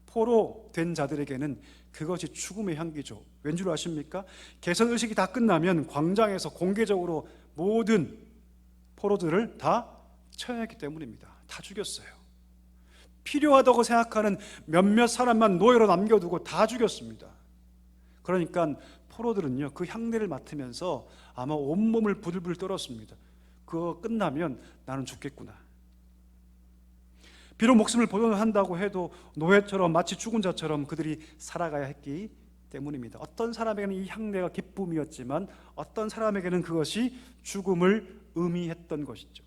포로된 자들에게는 그것이 죽음의 향기죠. 왠 줄 아십니까? 개선의식이 다 끝나면 광장에서 공개적으로 모든 포로들을 다 처형했기 때문입니다. 다 죽였어요. 필요하다고 생각하는 몇몇 사람만 노예로 남겨두고 다 죽였습니다. 그러니까 포로들은요, 그 향내를 맡으면서 아마 온몸을 부들부들 떨었습니다. 그거 끝나면 나는 죽겠구나. 비록 목숨을 보존한다고 해도 노예처럼, 마치 죽은 자처럼 그들이 살아가야 했기 때문입니다. 어떤 사람에게는 이 향내가 기쁨이었지만 어떤 사람에게는 그것이 죽음을 의미했던 것이죠.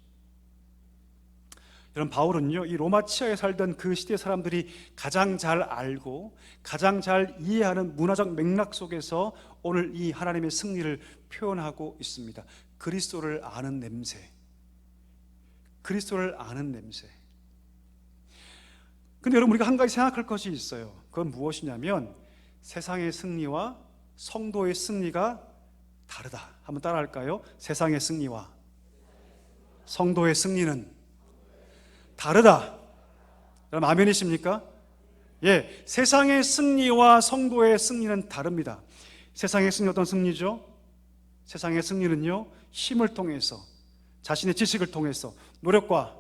여러분, 바울은요, 이 로마 치하에 살던 그 시대 사람들이 가장 잘 알고 가장 잘 이해하는 문화적 맥락 속에서 오늘 이 하나님의 승리를 표현하고 있습니다. 그리스도를 아는 냄새. 그리스도를 아는 냄새. 근데 여러분, 우리가 한 가지 생각할 것이 있어요. 그건 무엇이냐면 세상의 승리와 성도의 승리가 다르다. 한번 따라할까요? 세상의 승리와 성도의 승리는 다르다. 여러분, 아멘이십니까? 예, 세상의 승리와 성도의 승리는 다릅니다. 세상의 승리 어떤 승리죠? 세상의 승리는요, 힘을 통해서, 자신의 지식을 통해서, 노력과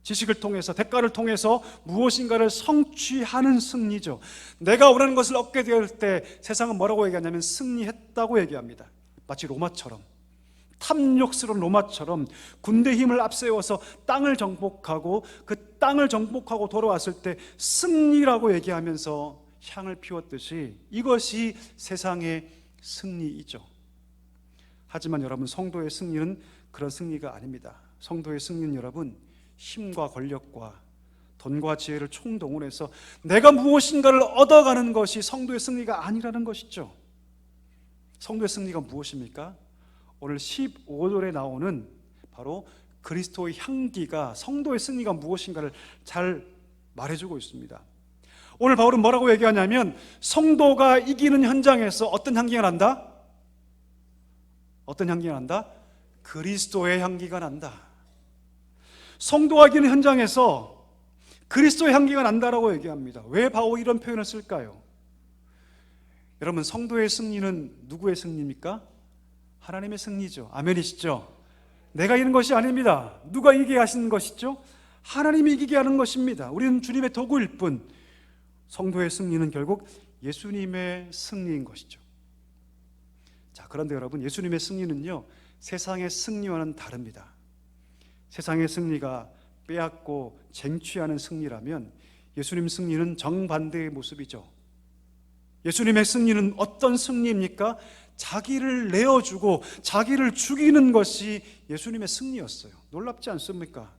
지식을 통해서, 대가를 통해서 무엇인가를 성취하는 승리죠. 내가 원하는 것을 얻게 될 때 세상은 뭐라고 얘기하냐면 승리했다고 얘기합니다. 마치 로마처럼, 탐욕스러운 로마처럼 군대 힘을 앞세워서 땅을 정복하고 그 땅을 정복하고 돌아왔을 때 승리라고 얘기하면서 향을 피웠듯이 이것이 세상의 승리이죠. 하지만 여러분, 성도의 승리는 그런 승리가 아닙니다. 성도의 승리는 여러분, 힘과 권력과 돈과 지혜를 총동원해서 내가 무엇인가를 얻어가는 것이 성도의 승리가 아니라는 것이죠. 성도의 승리가 무엇입니까? 오늘 15절에 나오는 바로 그리스도의 향기가 성도의 승리가 무엇인가를 잘 말해주고 있습니다. 오늘 바울은 뭐라고 얘기하냐면 성도가 이기는 현장에서 어떤 향기가 난다? 어떤 향기가 난다? 그리스도의 향기가 난다. 성도가 이기는 현장에서 그리스도의 향기가 난다라고 얘기합니다. 왜 바울이 이런 표현을 쓸까요? 여러분, 성도의 승리는 누구의 승리입니까? 하나님의 승리죠. 아멘이시죠? 내가 이기는 것이 아닙니다. 누가 이기게 하시는 것이죠? 하나님이 이기게 하는 것입니다. 우리는 주님의 도구일 뿐. 성도의 승리는 결국 예수님의 승리인 것이죠. 자, 그런데 여러분, 예수님의 승리는요, 세상의 승리와는 다릅니다. 세상의 승리가 빼앗고 쟁취하는 승리라면 예수님 승리는 정반대의 모습이죠. 예수님의 승리는 어떤 승리입니까? 자기를 내어주고 자기를 죽이는 것이 예수님의 승리였어요. 놀랍지 않습니까?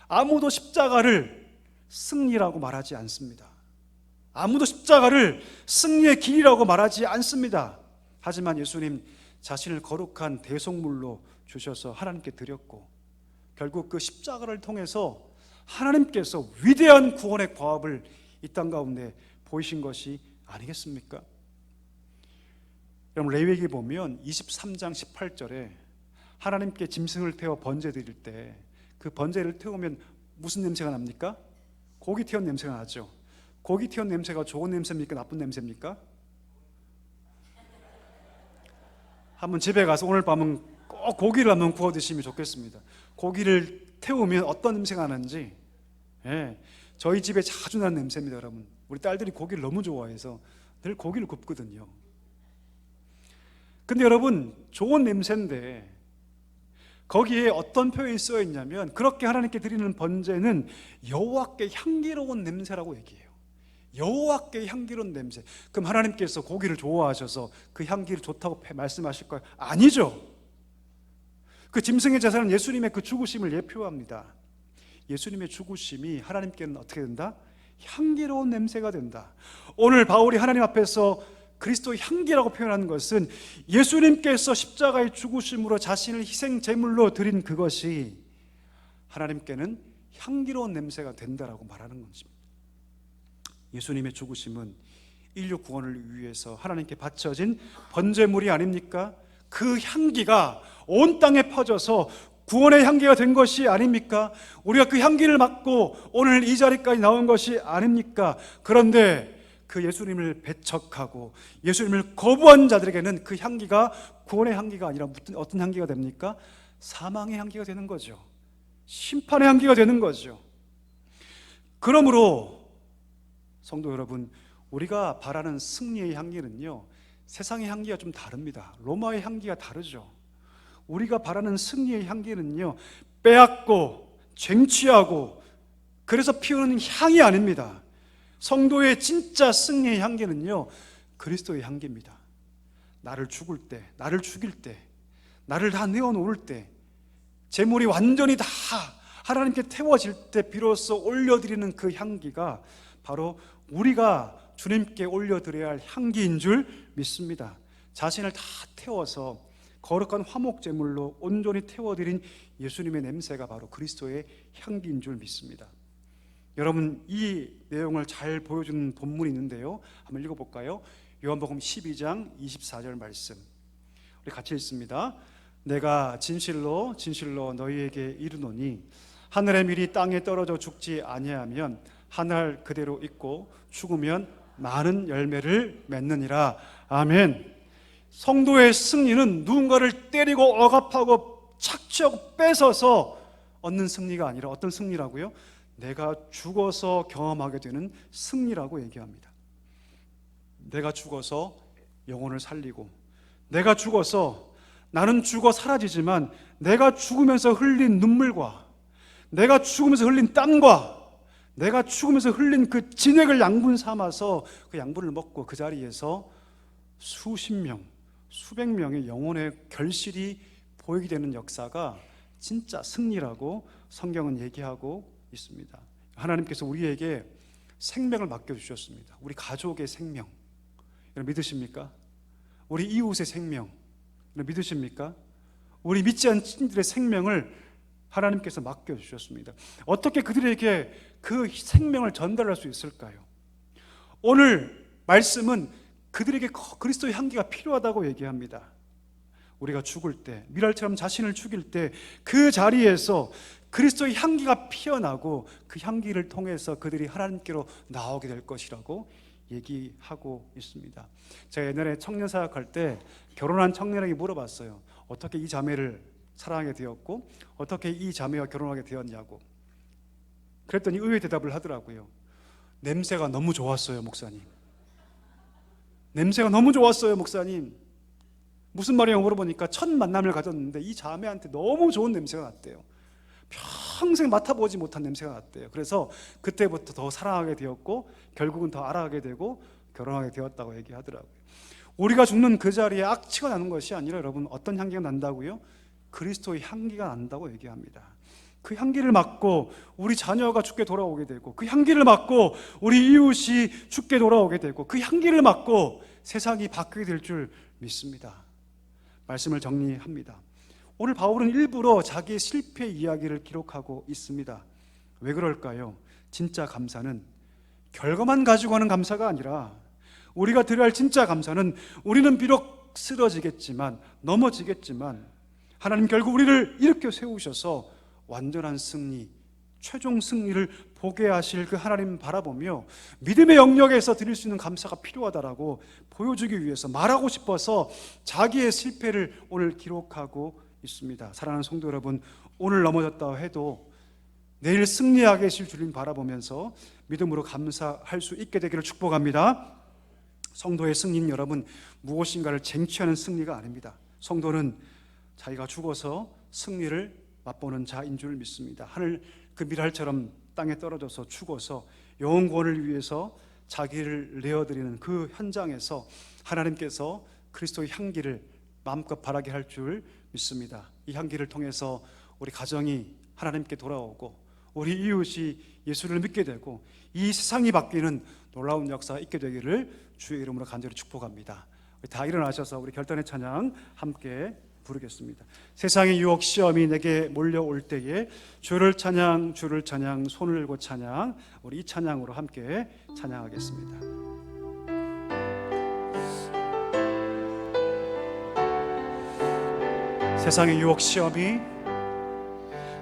아무도 십자가를 승리라고 말하지 않습니다. 아무도 십자가를 승리의 길이라고 말하지 않습니다. 하지만 예수님 자신을 거룩한 대속물로 주셔서 하나님께 드렸고, 결국 그 십자가를 통해서 하나님께서 위대한 구원의 과업을 이 땅 가운데 보이신 것이 아니겠습니까? 여러분, 레위기 보면 23장 18절에 하나님께 짐승을 태워 번제 드릴 때 그 번제를 태우면 무슨 냄새가 납니까? 고기 태운 냄새가 나죠. 고기 태운 냄새가 좋은 냄새입니까? 나쁜 냄새입니까? 한번 집에 가서 오늘 밤은 꼭 고기를 한번 구워 드시면 좋겠습니다. 고기를 태우면 어떤 냄새가 나는지, 예, 저희 집에 자주 나는 냄새입니다. 여러분, 우리 딸들이 고기를 너무 좋아해서 늘 고기를 굽거든요. 근데 여러분, 좋은 냄새인데 거기에 어떤 표현이 쓰여 있냐면, 그렇게 하나님께 드리는 번제는 여호와께 향기로운 냄새라고 얘기해요. 여호와께 향기로운 냄새. 그럼 하나님께서 고기를 좋아하셔서 그 향기를 좋다고 말씀하실까요? 아니죠. 그 짐승의 제사는 예수님의 그 죽으심을 예표합니다. 예수님의 죽으심이 하나님께는 어떻게 된다? 향기로운 냄새가 된다. 오늘 바울이 하나님 앞에서 그리스도의 향기라고 표현하는 것은 예수님께서 십자가의 죽으심으로 자신을 희생 제물로 드린 그것이 하나님께는 향기로운 냄새가 된다라고 말하는 것입니다. 예수님의 죽으심은 인류 구원을 위해서 하나님께 바쳐진 번제물이 아닙니까? 그 향기가 온 땅에 퍼져서 구원의 향기가 된 것이 아닙니까? 우리가 그 향기를 맡고 오늘 이 자리까지 나온 것이 아닙니까? 그런데 그 예수님을 배척하고 예수님을 거부한 자들에게는 그 향기가 구원의 향기가 아니라 어떤 향기가 됩니까? 사망의 향기가 되는 거죠. 심판의 향기가 되는 거죠. 그러므로 성도 여러분, 우리가 바라는 승리의 향기는요, 세상의 향기가 좀 다릅니다. 로마의 향기가 다르죠. 우리가 바라는 승리의 향기는요, 빼앗고 쟁취하고 그래서 피우는 향이 아닙니다. 성도의 진짜 승리의 향기는요, 그리스도의 향기입니다. 나를 죽을 때, 나를 죽일 때, 나를 다 내어놓을 때, 재물이 완전히 다 하나님께 태워질 때 비로소 올려드리는 그 향기가 바로 우리가 주님께 올려드려야 할 향기인 줄 믿습니다. 자신을 다 태워서 거룩한 화목제물로 온전히 태워드린 예수님의 냄새가 바로 그리스도의 향기인 줄 믿습니다. 여러분, 이 내용을 잘 보여주는 본문이 있는데요, 한번 읽어볼까요? 요한복음 12장 24절 말씀, 우리 같이 읽습니다. 내가 진실로 진실로 너희에게 이르노니 하늘의 밀이 땅에 떨어져 죽지 아니하면 하늘 그대로 있고 죽으면 많은 열매를 맺느니라. 아멘. 성도의 승리는 누군가를 때리고 억압하고 착취하고 뺏어서 얻는 승리가 아니라 어떤 승리라고요? 내가 죽어서 경험하게 되는 승리라고 얘기합니다. 내가 죽어서 영혼을 살리고, 내가 죽어서, 나는 죽어 사라지지만 내가 죽으면서 흘린 눈물과, 내가 죽으면서 흘린 땀과, 내가 죽으면서 흘린 그 진액을 양분 삼아서 그 양분을 먹고 그 자리에서 수십 명, 수백 명의 영혼의 결실이 보이게 되는 역사가 진짜 승리라고 성경은 얘기하고 있습니다. 하나님께서 우리에게 생명을 맡겨주셨습니다. 우리 가족의 생명, 여러분 믿으십니까? 우리 이웃의 생명, 여러분 믿으십니까? 우리 믿지 않는 친구들의 생명을 하나님께서 맡겨주셨습니다. 어떻게 그들에게 그 생명을 전달할 수 있을까요? 오늘 말씀은 그들에게 그리스도의 향기가 필요하다고 얘기합니다. 우리가 죽을 때, 미랄처럼 자신을 죽일 때 그 자리에서 그리스도의 향기가 피어나고 그 향기를 통해서 그들이 하나님께로 나오게 될 것이라고 얘기하고 있습니다. 제가 옛날에 청년 사역할 때 결혼한 청년에게 물어봤어요. 어떻게 이 자매를 사랑하게 되었고 어떻게 이 자매와 결혼하게 되었냐고. 그랬더니 의외의 대답을 하더라고요. 냄새가 너무 좋았어요, 목사님. 냄새가 너무 좋았어요, 목사님. 무슨 말이냐고 물어보니까 첫 만남을 가졌는데 이 자매한테 너무 좋은 냄새가 났대요. 평생 맡아보지 못한 냄새가 났대요. 그래서 그때부터 더 사랑하게 되었고 결국은 더 알아가게 되고 결혼하게 되었다고 얘기하더라고요. 우리가 죽는 그 자리에 악취가 나는 것이 아니라 여러분 어떤 향기가 난다고요? 그리스도의 향기가 난다고 얘기합니다. 그 향기를 맡고 우리 자녀가 죽게 돌아오게 되고, 그 향기를 맡고 우리 이웃이 죽게 돌아오게 되고, 그 향기를 맡고 세상이 바뀌게 될 줄 믿습니다. 말씀을 정리합니다. 오늘 바울은 일부러 자기의 실패 이야기를 기록하고 있습니다. 왜 그럴까요? 진짜 감사는 결과만 가지고 하는 감사가 아니라 우리가 드려야 할 진짜 감사는 우리는 비록 쓰러지겠지만 넘어지겠지만 하나님 결국 우리를 일으켜 세우셔서 완전한 승리, 최종 승리를 보게 하실 그 하나님 바라보며 믿음의 영역에서 드릴 수 있는 감사가 필요하다라고 보여주기 위해서 말하고 싶어서 자기의 실패를 오늘 기록하고 있습니다. 사랑하는 성도 여러분, 오늘 넘어졌다 해도 내일 승리하게 하실 주님 바라보면서 믿음으로 감사할 수 있게 되기를 축복합니다. 성도의 승리는 여러분 무엇인가를 쟁취하는 승리가 아닙니다. 성도는 자기가 죽어서 승리를 맛보는 자인 줄 믿습니다. 하늘 그 미랄처럼 땅에 떨어져서 죽어서 영혼 구원을 위해서 자기를 내어드리는 그 현장에서 하나님께서 그리스도의 향기를 마음껏 바라게 할 줄 믿습니다. 이 향기를 통해서 우리 가정이 하나님께 돌아오고 우리 이웃이 예수를 믿게 되고 이 세상이 바뀌는 놀라운 역사가 있게 되기를 주의 이름으로 간절히 축복합니다. 우리 다 일어나셔서 우리 결단의 찬양 함께 부르겠습니다. 세상의 유혹 시험이 내게 몰려올 때에 주를 찬양 주를 찬양 손을 들고 찬양, 우리 이 찬양으로 함께 찬양하겠습니다. 세상의 유혹 시험이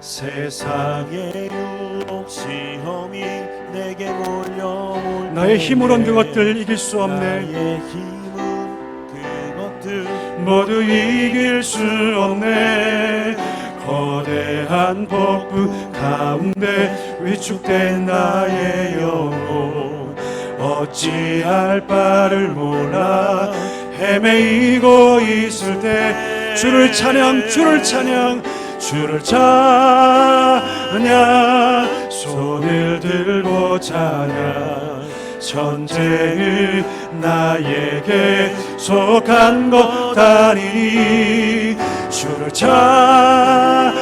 세상의 유혹 시험이 내게 몰려올 나의 때에 힘으론 그것들 이길 수 없네. 나의 힘은 그것들 모두 이길 수 없네. 거대한 폭풍 가운데 위축된 나의 영혼 어찌할 바를 몰라 헤매이고 있을 때 주를 찬양 주를 찬양 주를 찬양 손을 들고 찬양 전쟁을 나에게 속한 것 아니니 주를 찬양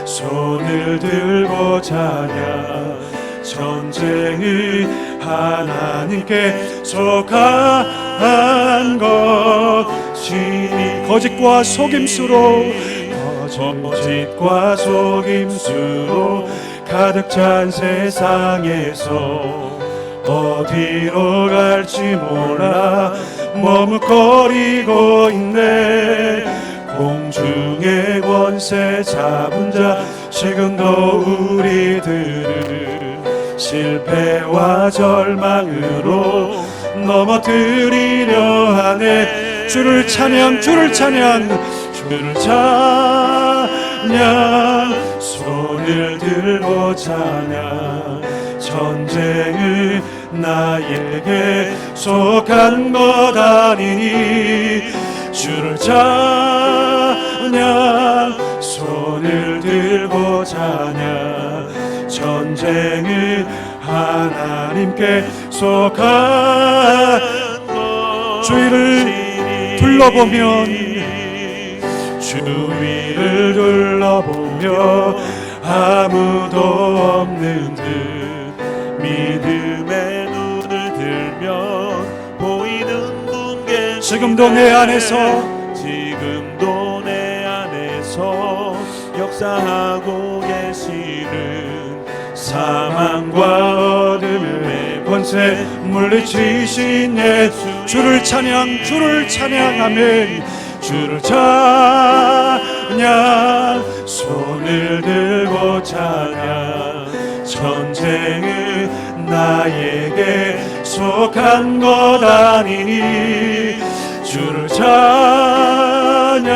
손을 들고 찬양 전쟁을 하나님께 속한 것이니 거짓과 속임수로 가득 찬 세상에서 어디로 갈지 몰라 머뭇거리고 있네. 공중의 권세 잡은 자 지금도 우리들을 실패와 절망으로 넘어뜨리려 하네. 주를 찬양 주를 찬양 주를 찬양 손을 들고 찬양 전쟁을 나에게 속한 것 아니니 주를 찬양 손을 들고 찬양 전쟁을 하나님께 속한 것 주위를 둘러보면 주위를 둘러보며 아무도 없는 듯 믿음의 눈을 들면 보이는 분 계시네. 지금도 내 안에서 역사하고 계시는 사망과 어둠의 권세 물리치신 예수 주를 찬양 주를 찬양 아멘 주를 찬양 손을 들고 찬양 전쟁은 나에게 속한 것 아니니 주를 찬양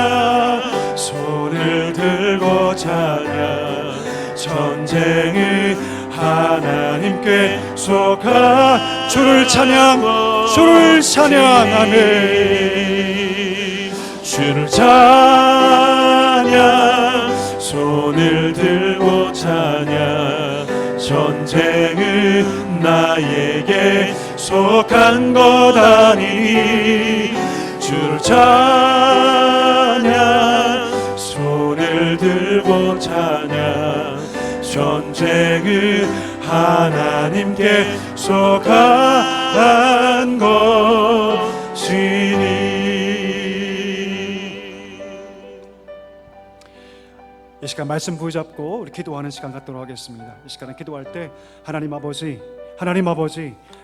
손을 들고 찬양 전쟁은 하나님께 속한 주를 찬양 주를 찬양하네 주를 찬양 손을 들고 찬양 전쟁은 나에게 속한 것 아니니 주를 찬양 손을 들고 찬양 전쟁은 하나님께 속한 것이니. 이 시간 말씀 부여잡고 우리 기도하는 시간 갖도록 하겠습니다. 이 시간에 기도할 때 하나님 아버지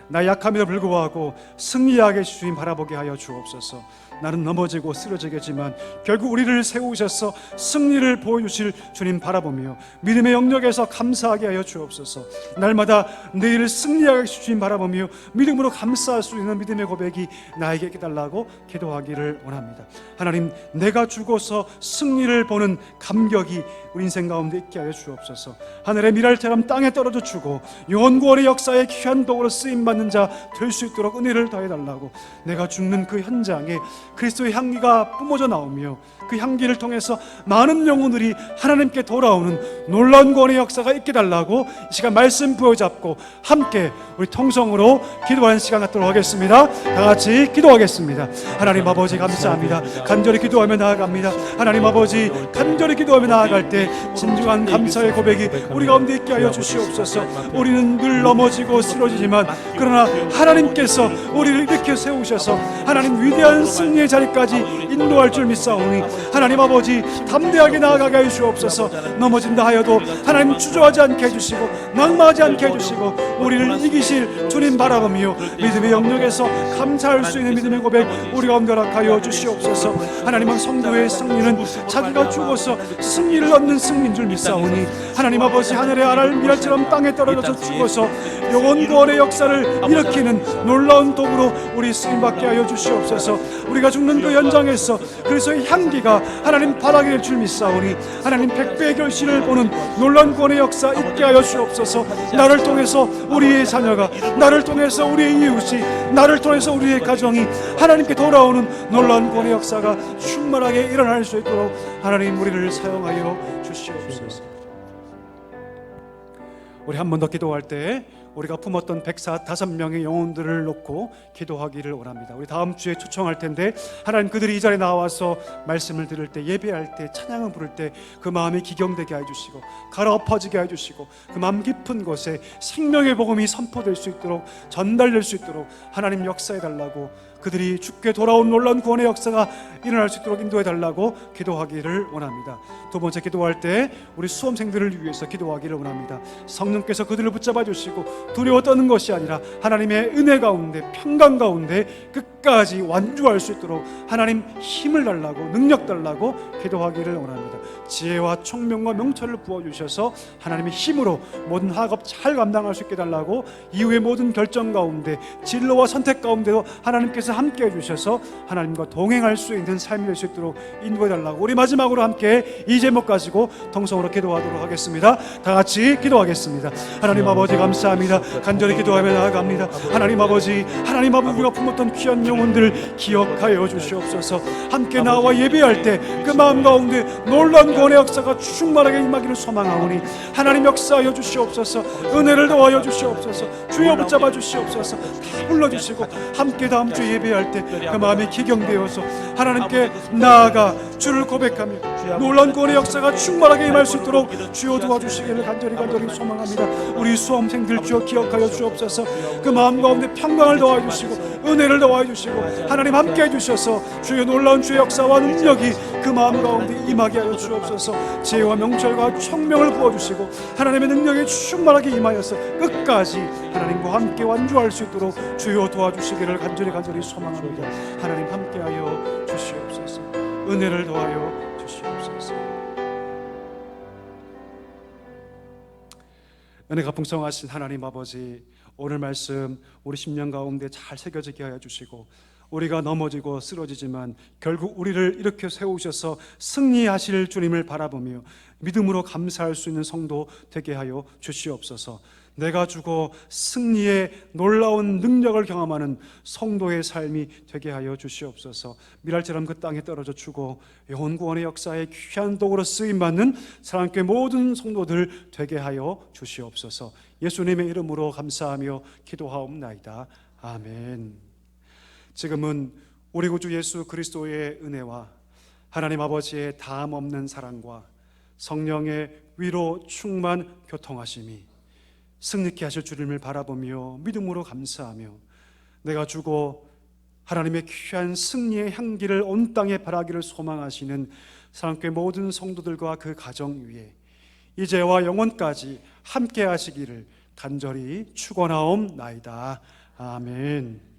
나의 약함에도 불구하고 승리하게 주님 바라보게 하여 주옵소서. 나는 넘어지고 쓰러지겠지만 결국 우리를 세우셔서 승리를 보여주실 주님 바라보며 믿음의 영역에서 감사하게 하여 주옵소서. 날마다 내일을 승리하게 주님 바라보며 믿음으로 감사할 수 있는 믿음의 고백이 나에게 있달라고 기도하기를 원합니다. 하나님, 내가 죽어서 승리를 보는 감격이 우리 인생 가운데 있게 하여 주옵소서. 하늘의 미랄처럼 땅에 떨어져 주고 영원구원의 역사에 귀한 도구로 쓰임받는 자 될 수 있도록 은혜를 더해달라고, 내가 죽는 그 현장에 그리스도의 향기가 뿜어져 나오며 그 향기를 통해서 많은 영혼들이 하나님께 돌아오는 놀라운 구원의 역사가 있게 달라고 이 시간 말씀 부여잡고 함께 우리 통성으로 기도하는 시간 갖도록 하겠습니다. 다 같이 기도하겠습니다. 하나님 아버지 감사합니다. 간절히 기도하며 나아갑니다. 하나님 아버지 간절히 기도하며 나아갈 때 진중한 감사의 고백이 우리 가운데 있게 하여 주시옵소서. 우리는 늘 넘어지고 쓰러지지만 그러나 하나님께서 우리를 일으켜 세우셔서 하나님 위대한 승리의 자리까지 인도할 줄 믿사오니 하나님 아버지 담대하게 나아가게 해주옵소서. 넘어진다 하여도 하나님 주저하지 않게 해주시고 낙마하지 않게 해주시고 우리를 이기실 주님 바라보며 믿음의 영역에서 감사할 수 있는 믿음의 고백 우리 가운데 허락하여 주시옵소서. 하나님은 성도의 승리는 자기가 죽어서 승리를 얻는 승리인 줄 믿사오니 하나님 아버지 하늘의 알알 미랄처럼 땅에 떨어져서 죽어서 영원 구원의 역사를 일으키는 놀라운 도구로 우리 쓰임받게 하여 주시옵소서. 우리가 죽는 그 현장에서 그리스도의 향기가 하나님 바라게 될 줄 믿사오니 하나님 백배의 결실을 보는 놀라운 구원의 역사 있게 하여 주옵소서. 나를 통해서 우리의 자녀가, 나를 통해서 우리의 이웃이, 나를 통해서 우리의 가정이 하나님께 돌아오는 놀라운 구원의 역사가 충만하게 일어날 수 있도록 하나님 우리를 사용하여 주시옵소서. 우리 한 번 더 기도할 때 우리가 품었던 105명의 영혼들을 놓고 기도하기를 원합니다. 우리 다음 주에 초청할 텐데 하나님 그들이 이 자리에 나와서 말씀을 들을 때, 예배할 때, 찬양을 부를 때 그 마음이 기경되게 해주시고 갈아엎어지게 해주시고 그 마음 깊은 곳에 생명의 복음이 선포될 수 있도록, 전달될 수 있도록 하나님 역사해달라고, 그들이 죽게 돌아온 놀라운 구원의 역사가 일어날 수 있도록 인도해달라고 기도하기를 원합니다. 두 번째 기도할 때 우리 수험생들을 위해서 기도하기를 원합니다. 성령께서 그들을 붙잡아 주시고 두려워 떠는 것이 아니라 하나님의 은혜 가운데, 평강 가운데 끝까지 완주할 수 있도록 하나님 힘을 달라고, 능력 달라고 기도하기를 원합니다. 지혜와 총명과 명철을 부어주셔서 하나님의 힘으로 모든 학업 잘 감당할 수 있게 달라고, 이후의 모든 결정 가운데, 진로와 선택 가운데도 하나님께서 함께 해주셔서 하나님과 동행할 수 있는 삶이 될 수 있도록 인도해달라고, 우리 마지막으로 함께 이 제목 가지고 통성으로 기도하도록 하겠습니다. 다 같이 기도하겠습니다. 하나님 아버지 감사합니다. 간절히 기도하며 나아갑니다. 하나님 아버지 우리가 품었던 귀한 영혼들 기억하여 주시옵소서. 함께 나와 예배할 때 그 마음 가운데 놀라운 구원의 역사가 충만하게 임하기를 소망하오니 하나님 역사하여 주시옵소서. 은혜를 더하여 주시옵소서. 주여 붙잡아 주시옵소서. 다 불러주시고 함께 다음 주 예배할 때 그 마음이 기경되어서 하나님께 나아가 주를 고백하며 놀라운 구원의 역사가 충만하게 임할 수 있도록 주여 도와주시기를 간절히 소망합니다. 우리 수험생들 주여 기억하여 주옵소서. 그 마음 가운데 평강을 더하여 주시고 은혜를 더하여 주시고 하나님 함께 해주셔서 주여 놀라운 주의 역사와 능력이 그 마음 가운데 임하게 하여 주옵소서. 지혜와 명철과 총명을 부어주시고 하나님의 능력이 충만하게 임하여서 끝까지 하나님과 함께 완주할 수 있도록 주여 도와주시기를 간절히 소망합니다. 하나님 함께하여 주시옵소서. 은혜를 더하여 주시옵소서. 은혜가 풍성하신 하나님 아버지, 오늘 말씀 우리 심령 가운데 잘 새겨지게 하여 주시고, 우리가 넘어지고 쓰러지지만 결국 우리를 일으켜 세우셔서 승리하실 주님을 바라보며 믿음으로 감사할 수 있는 성도 되게 하여 주시옵소서. 내가 죽어 승리의 놀라운 능력을 경험하는 성도의 삶이 되게 하여 주시옵소서. 미랄처럼 그 땅에 떨어져 죽어 영혼 구원의 역사에 귀한 도구로 쓰임받는 사랑교회 모든 성도들 되게 하여 주시옵소서. 예수님의 이름으로 감사하며 기도하옵나이다. 아멘. 지금은 우리 구주 예수 그리스도의 은혜와 하나님 아버지의 다함 없는 사랑과 성령의 위로 충만 교통하심이 승리케 하실 주님을 바라보며 믿음으로 감사하며 내가 주고 하나님의 귀한 승리의 향기를 온 땅에 바라기를 소망하시는 사랑교회 모든 성도들과 그 가정 위에 이제와 영원까지 함께 하시기를 간절히 축원하옵나이다. 아멘.